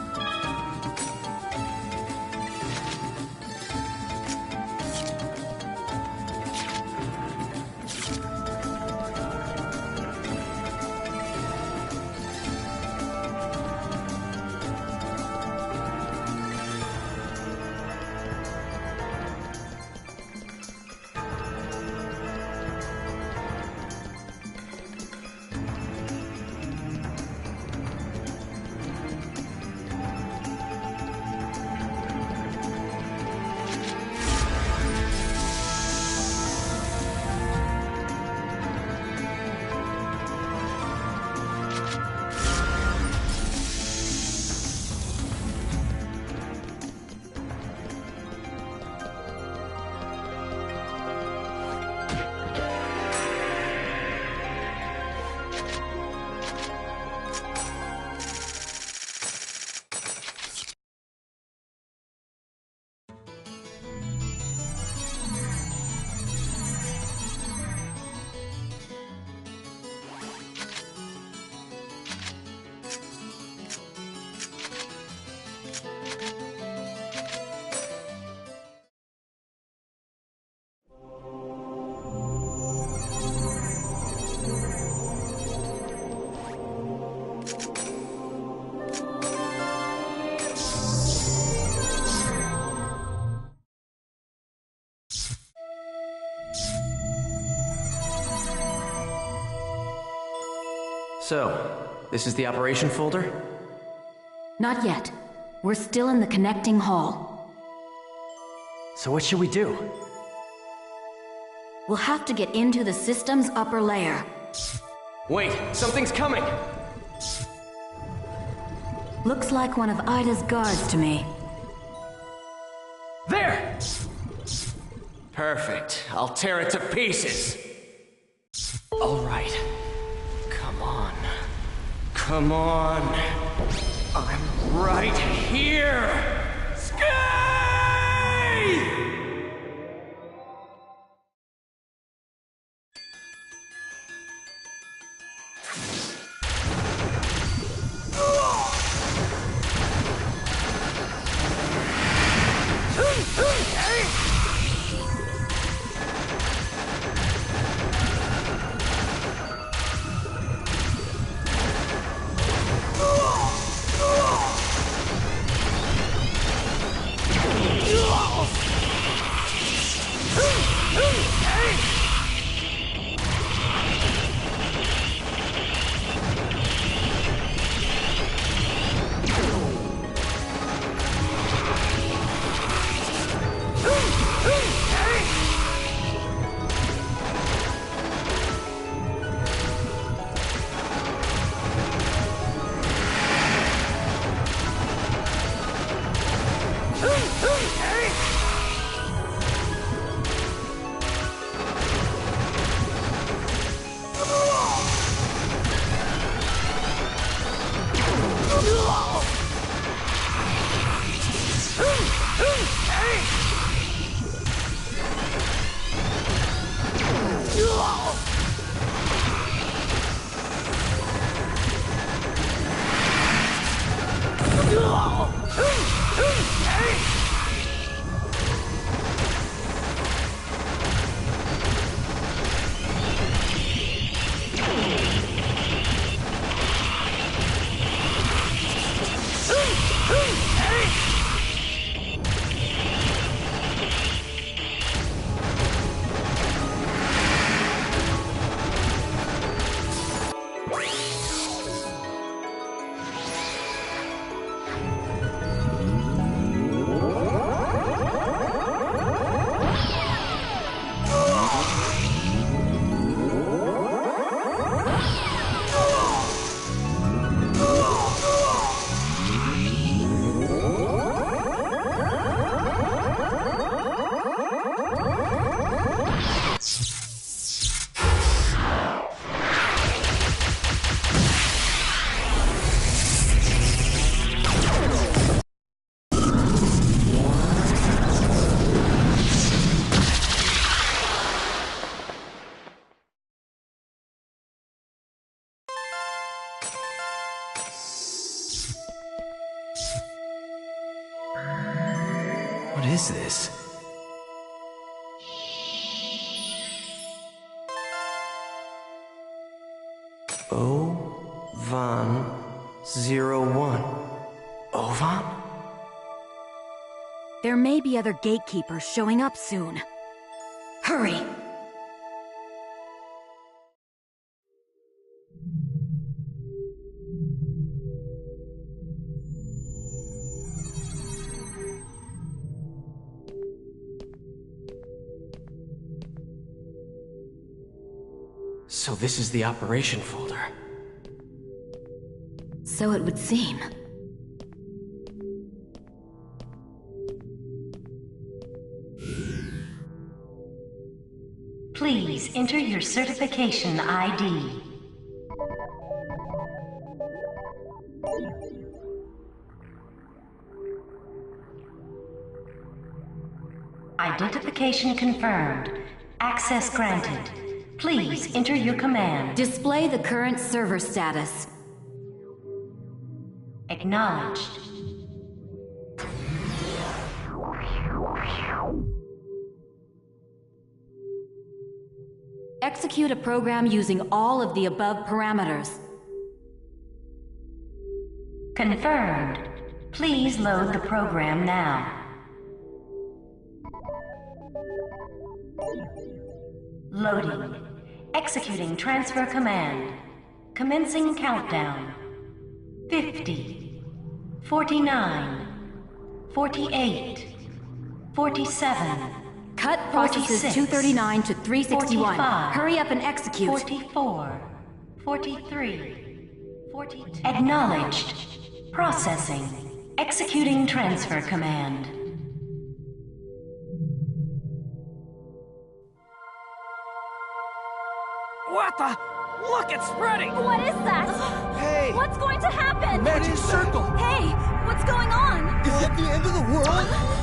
So, this is the operation folder? Not yet. We're still in the connecting hall. So what should we do? We'll have to get into the system's upper layer. Wait, something's coming! Looks like one of Ida's guards to me. There! Perfect. I'll tear it to pieces. All right. Come on. Come on. I'm right here! What is this? O-Van-01. Ovan? There may be other gatekeepers showing up soon. Hurry! So this is the operation folder. So it would seem. Please enter your certification ID. Identification confirmed. Access granted. Please enter your command. Display the current server status. Acknowledged. Execute a program using all of the above parameters. Confirmed. Please load the program now. Loading. Executing transfer command. Commencing countdown. 50. 49. 48. 47. Cut processes 46, 239 to 361. 45, Hurry up and execute. 44, 43, 42. Acknowledged. Processing. Executing transfer command. What the? Look, it's spreading! What is that? Hey! What's going to happen? Magic circle! Hey, what's going on? Is it the end of the world?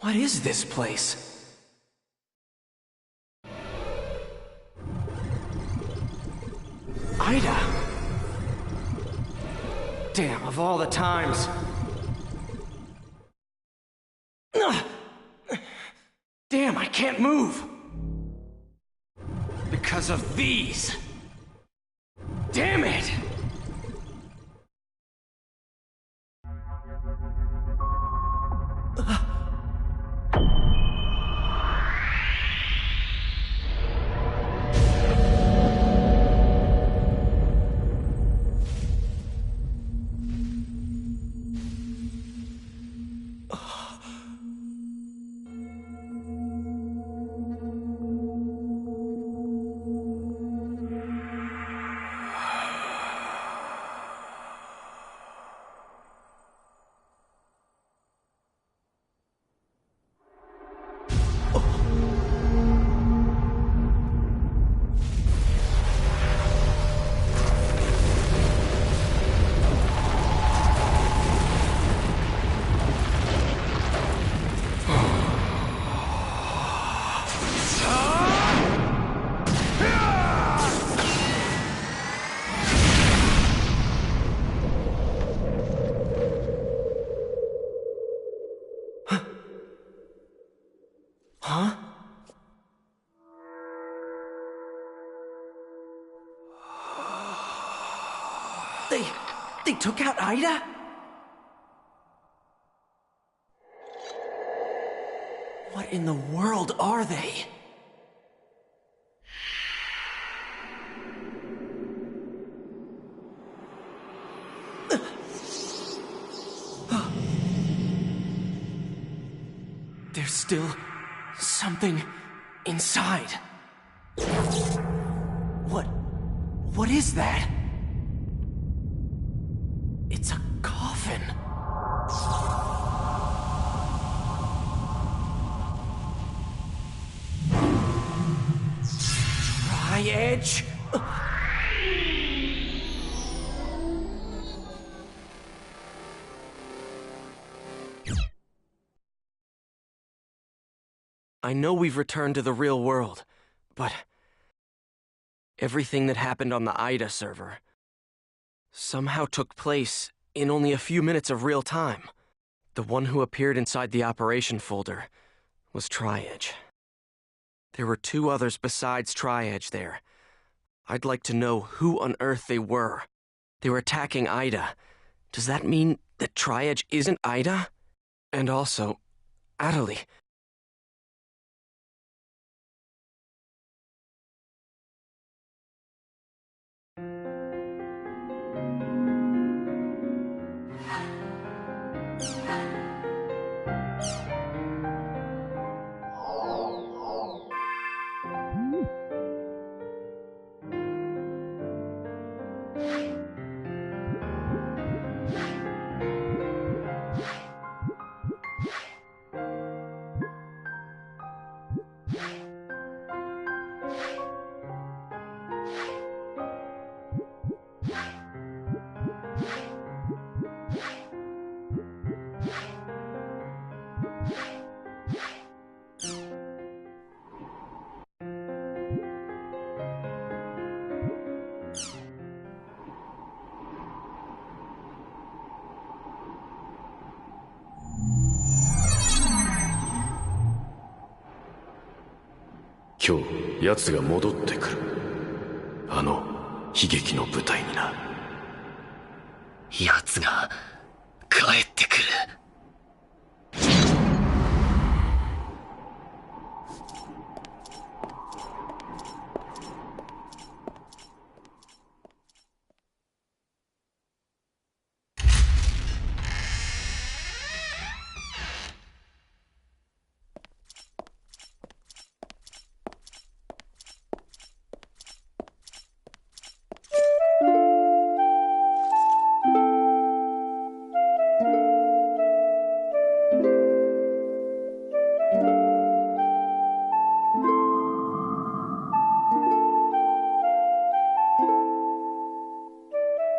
What is this place? Ida! Damn, of all the times. Ugh. Damn, I can't move! Because of these! Damn it! Huh? They took out Ida? What in the world are they? There's still something inside. What is that? It's a coffin. Tri-Edge? I know we've returned to the real world, but everything that happened on the Ida server somehow took place in only a few minutes of real time. The one who appeared inside the operation folder was Tri-Edge. There were two others besides Tri-Edge there. I'd like to know who on earth they were. They were attacking Ida. Does that mean that Tri-Edge isn't Ida? And also, Adelie. 今日奴が戻ってくる。あの悲劇の舞台にな。奴が帰ってくる。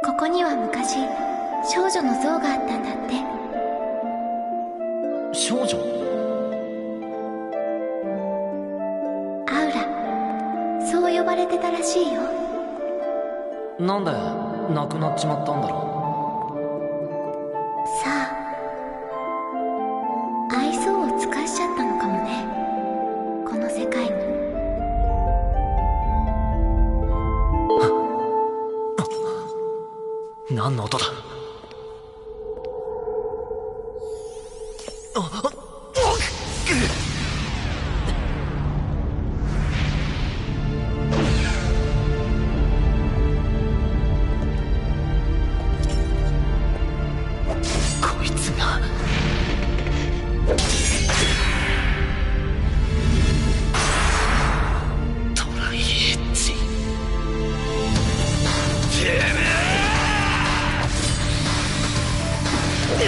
ここには昔少女の像があったんだって。少女？アウラ、そう呼ばれてたらしいよ。なんで亡くなっちまったんだろさあ、愛想を尽かしちゃったのかもね、この世界に。何の音だ？こいつがトライエッジ。てめえ！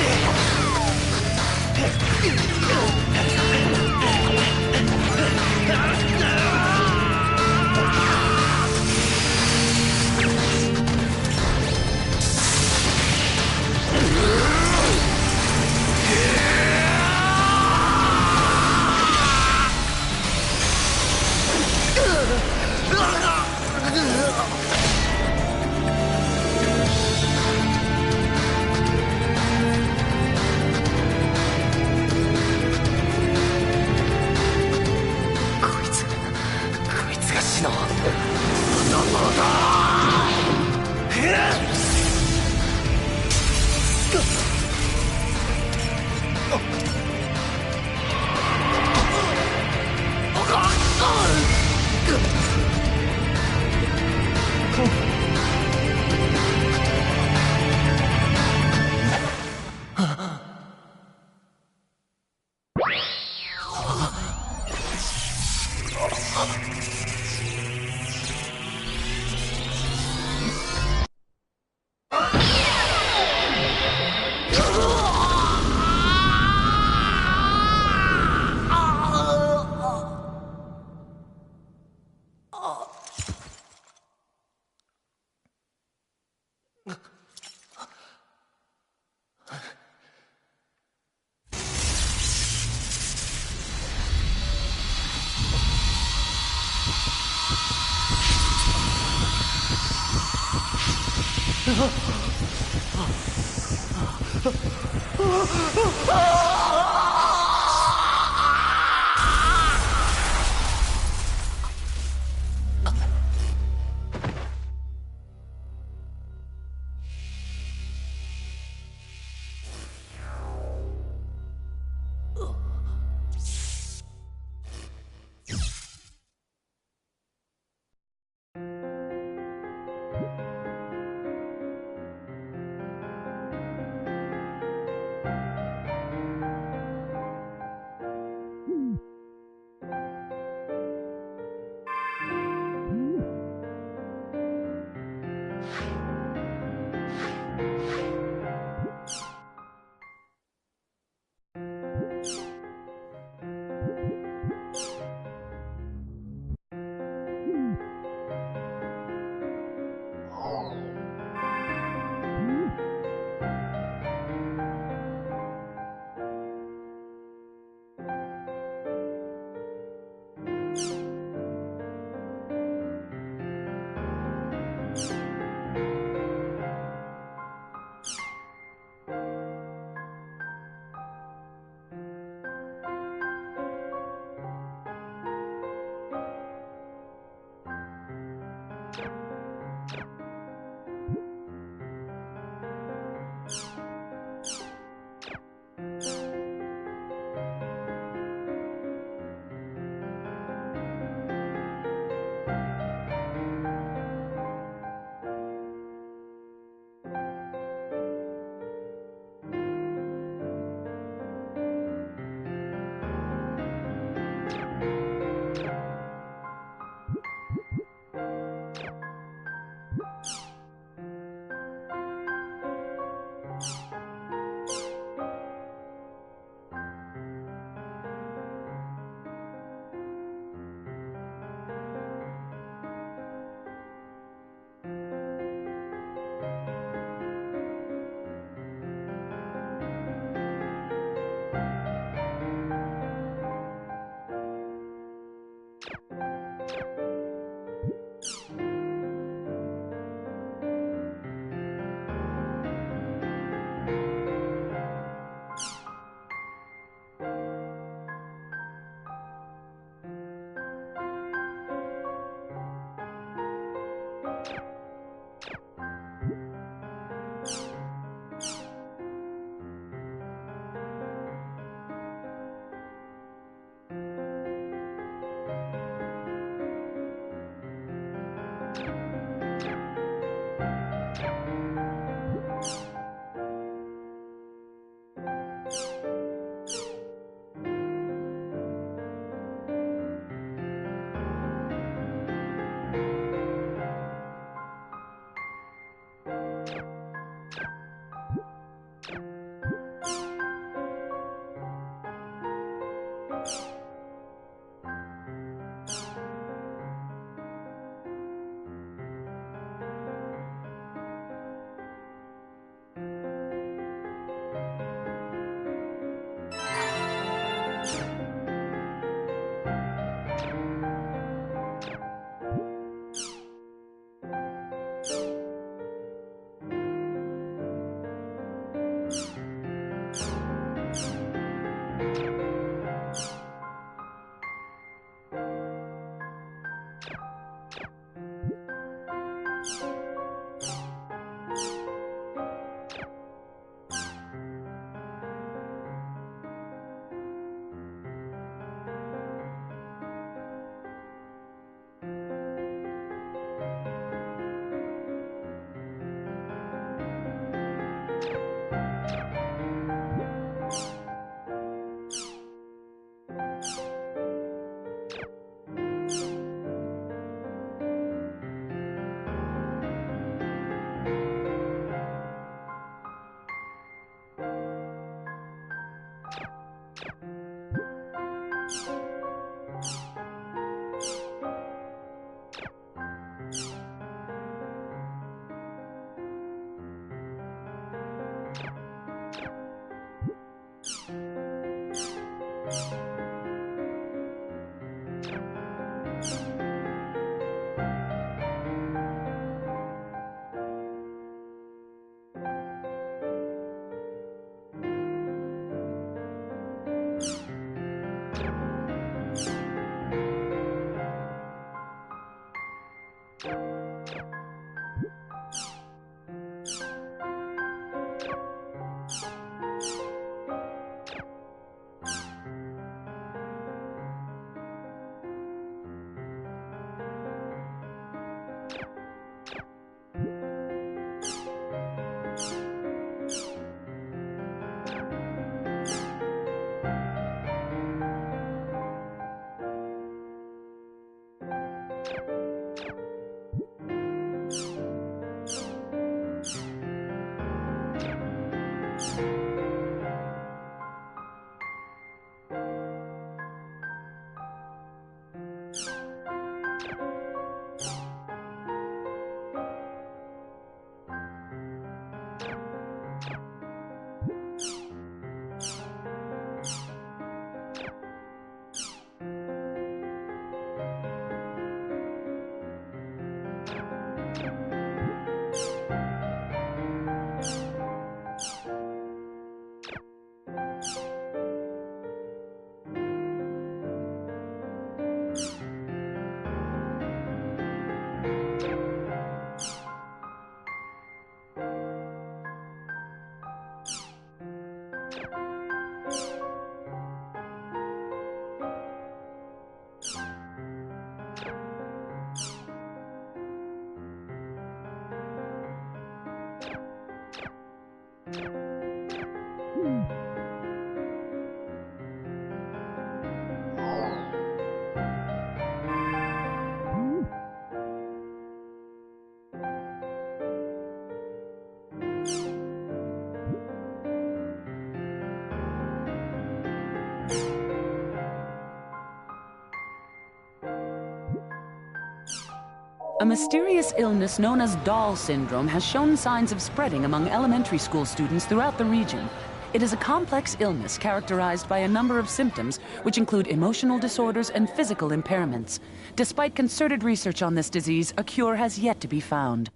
A mysterious illness known as Doll syndrome has shown signs of spreading among elementary school students throughout the region. It is a complex illness characterized by a number of symptoms, which include emotional disorders and physical impairments. Despite concerted research on this disease, a cure has yet to be found.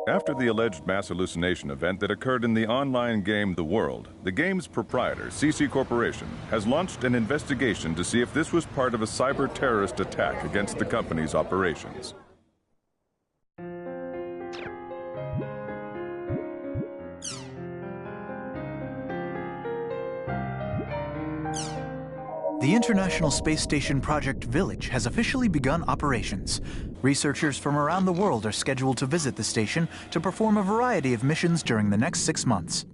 After the alleged mass hallucination event that occurred in the online game The World, the game's proprietor, CC Corporation, has launched an investigation to see if this was part of a cyber-terrorist attack against the company's operations. The International Space Station Project Village has officially begun operations. Researchers from around the world are scheduled to visit the station to perform a variety of missions during the next 6 months.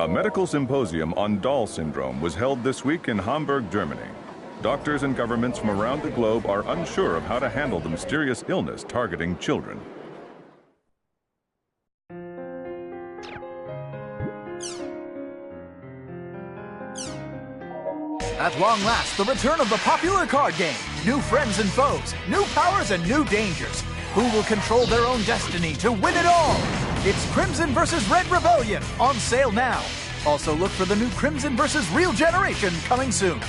A medical symposium on Doll syndrome was held this week in Hamburg, Germany. Doctors and governments from around the globe are unsure of how to handle the mysterious illness targeting children. At long last, the return of the popular card game. New friends and foes, new powers and new dangers. Who will control their own destiny to win it all? It's Crimson vs. Red Rebellion, on sale now. Also look for the new Crimson vs. Real Generation coming soon.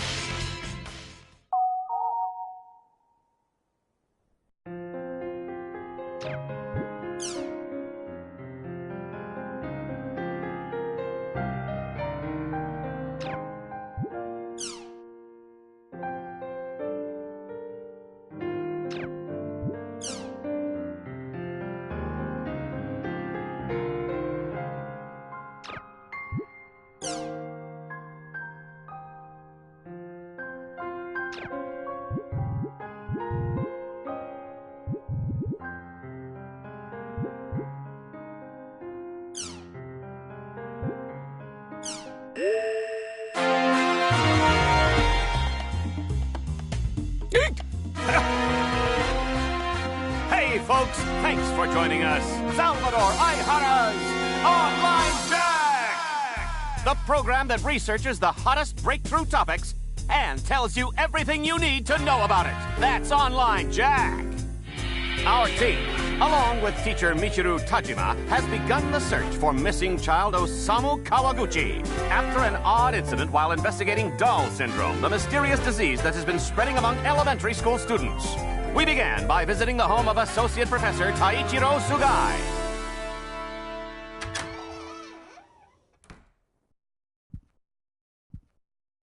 Hey folks, thanks for joining us. Salvador Aihara's Online Jack! The program that researches the hottest breakthrough topics and tells you everything you need to know about it. That's Online Jack. Our team, along with teacher Michiru Tajima, has begun the search for missing child Osamu Kawaguchi after an odd incident while investigating Doll syndrome, the mysterious disease that has been spreading among elementary school students. We began by visiting the home of Associate Professor Taichiro Sugai.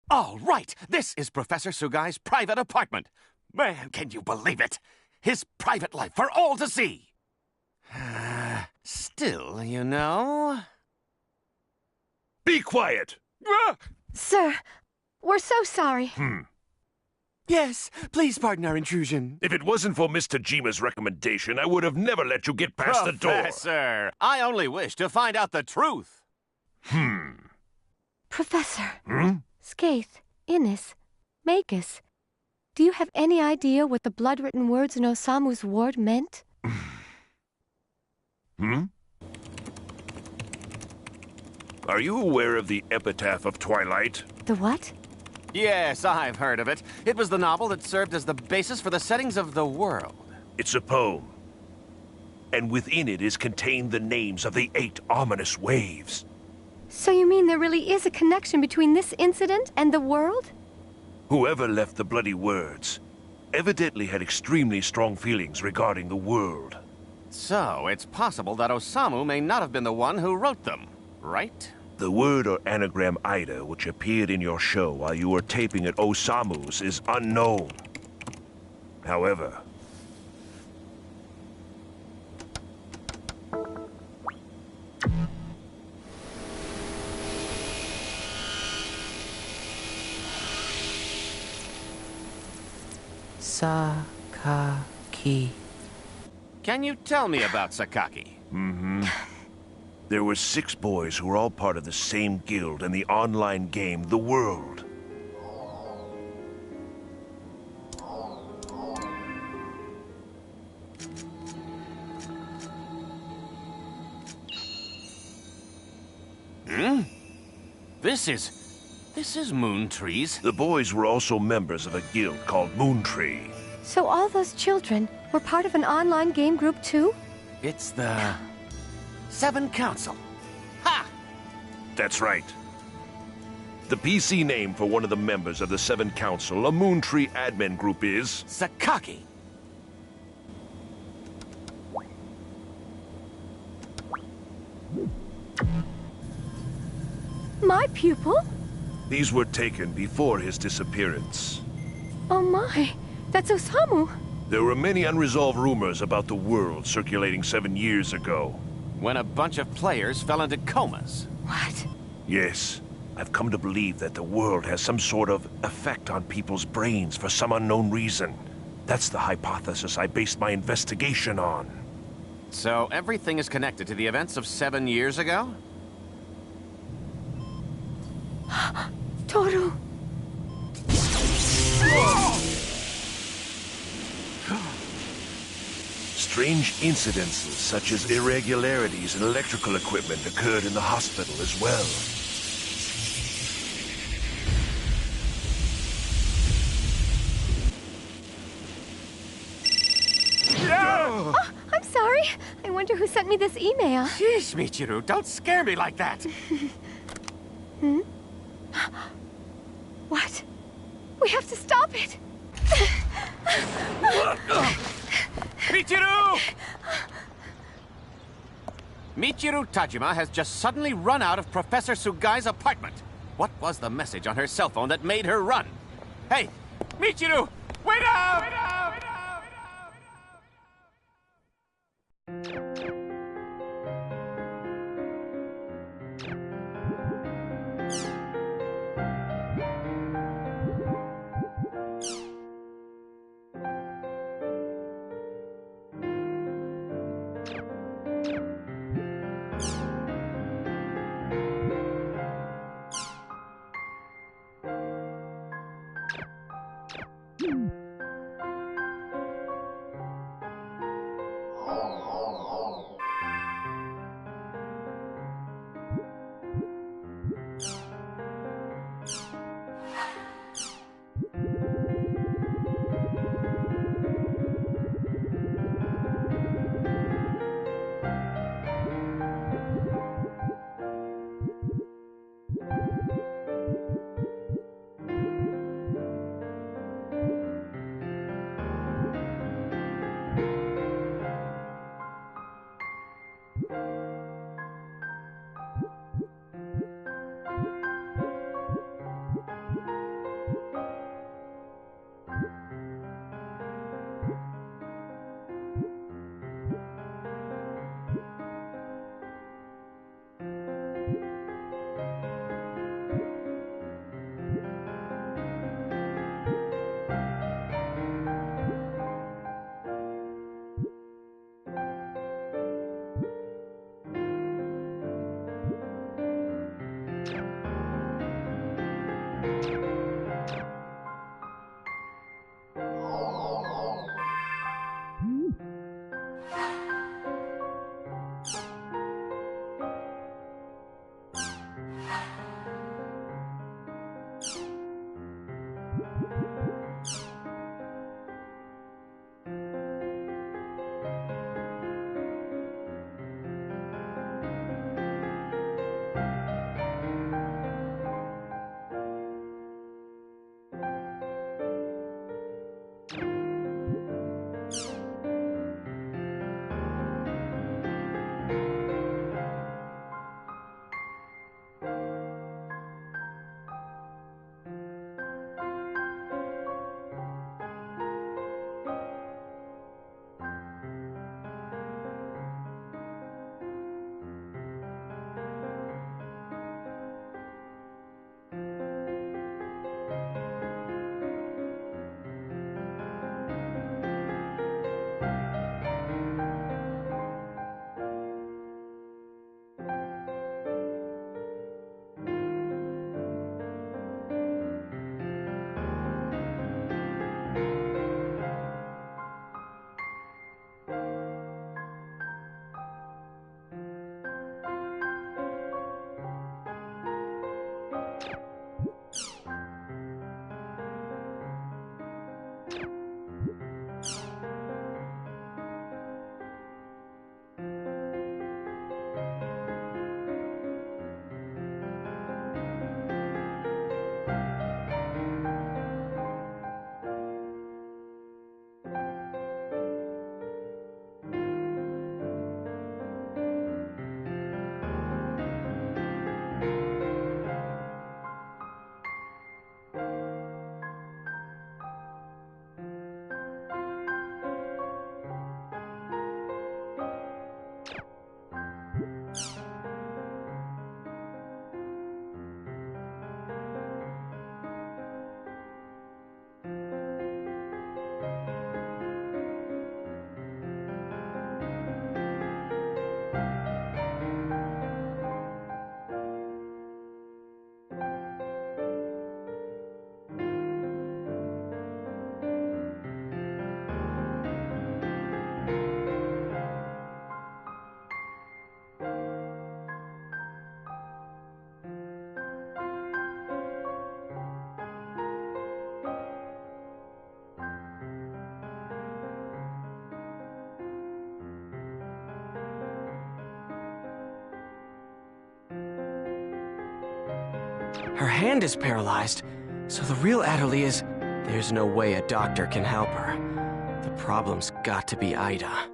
All right, this is Professor Sugai's private apartment. Man, can you believe it? His private life for all to see. Still, you know... Be quiet! Sir, we're so sorry. Yes, please pardon our intrusion. If it wasn't for Miss Tajima's recommendation, I would have never let you get past the door. Professor, I only wish to find out the truth. Professor. Skaith, Innis, Magus. Do you have any idea what the blood-written words in Osamu's ward meant? Are you aware of the epitaph of Twilight? The what? Yes, I've heard of it. It was the novel that served as the basis for the settings of the world. It's a poem. And within it is contained the names of the 8 ominous waves. So you mean there really is a connection between this incident and the world? Whoever left the bloody words evidently had extremely strong feelings regarding the world. So, it's possible that Osamu may not have been the one who wrote them, right? The word or anagram Ida, which appeared in your show while you were taping at Osamu's, is unknown. However, Sakaki. Can you tell me about Sakaki? there were 6 boys who were all part of the same guild in the online game, The World. This is Moon Trees. The boys were also members of a guild called Moon Tree. So all those children were part of an online game group too? It's the Seven Council. Ha! That's right. The PC name for one of the members of the Seven Council, a Moon Tree admin group, is... Sakaki. My pupil? These were taken before his disappearance. Oh my, that's Osamu. There were many unresolved rumors about the world circulating 7 years ago. When a bunch of players fell into comas. What? Yes, I've come to believe that the world has some sort of effect on people's brains for some unknown reason. That's the hypothesis I based my investigation on. So everything is connected to the events of 7 years ago? Toru! Strange incidences such as irregularities in electrical equipment occurred in the hospital as well. Oh, I'm sorry. I wonder who sent me this email. Jeez, Michiru, don't scare me like that. Hmm? What? We have to stop it! Michiru! Michiru Tajima has just suddenly run out of Professor Sugai's apartment. What was the message on her cell phone that made her run? Hey, Michiru! Wait up! Wait up! Wait up! Her hand is paralyzed, so the real Adderley is... There's no way a doctor can help her. The problem's got to be Ida.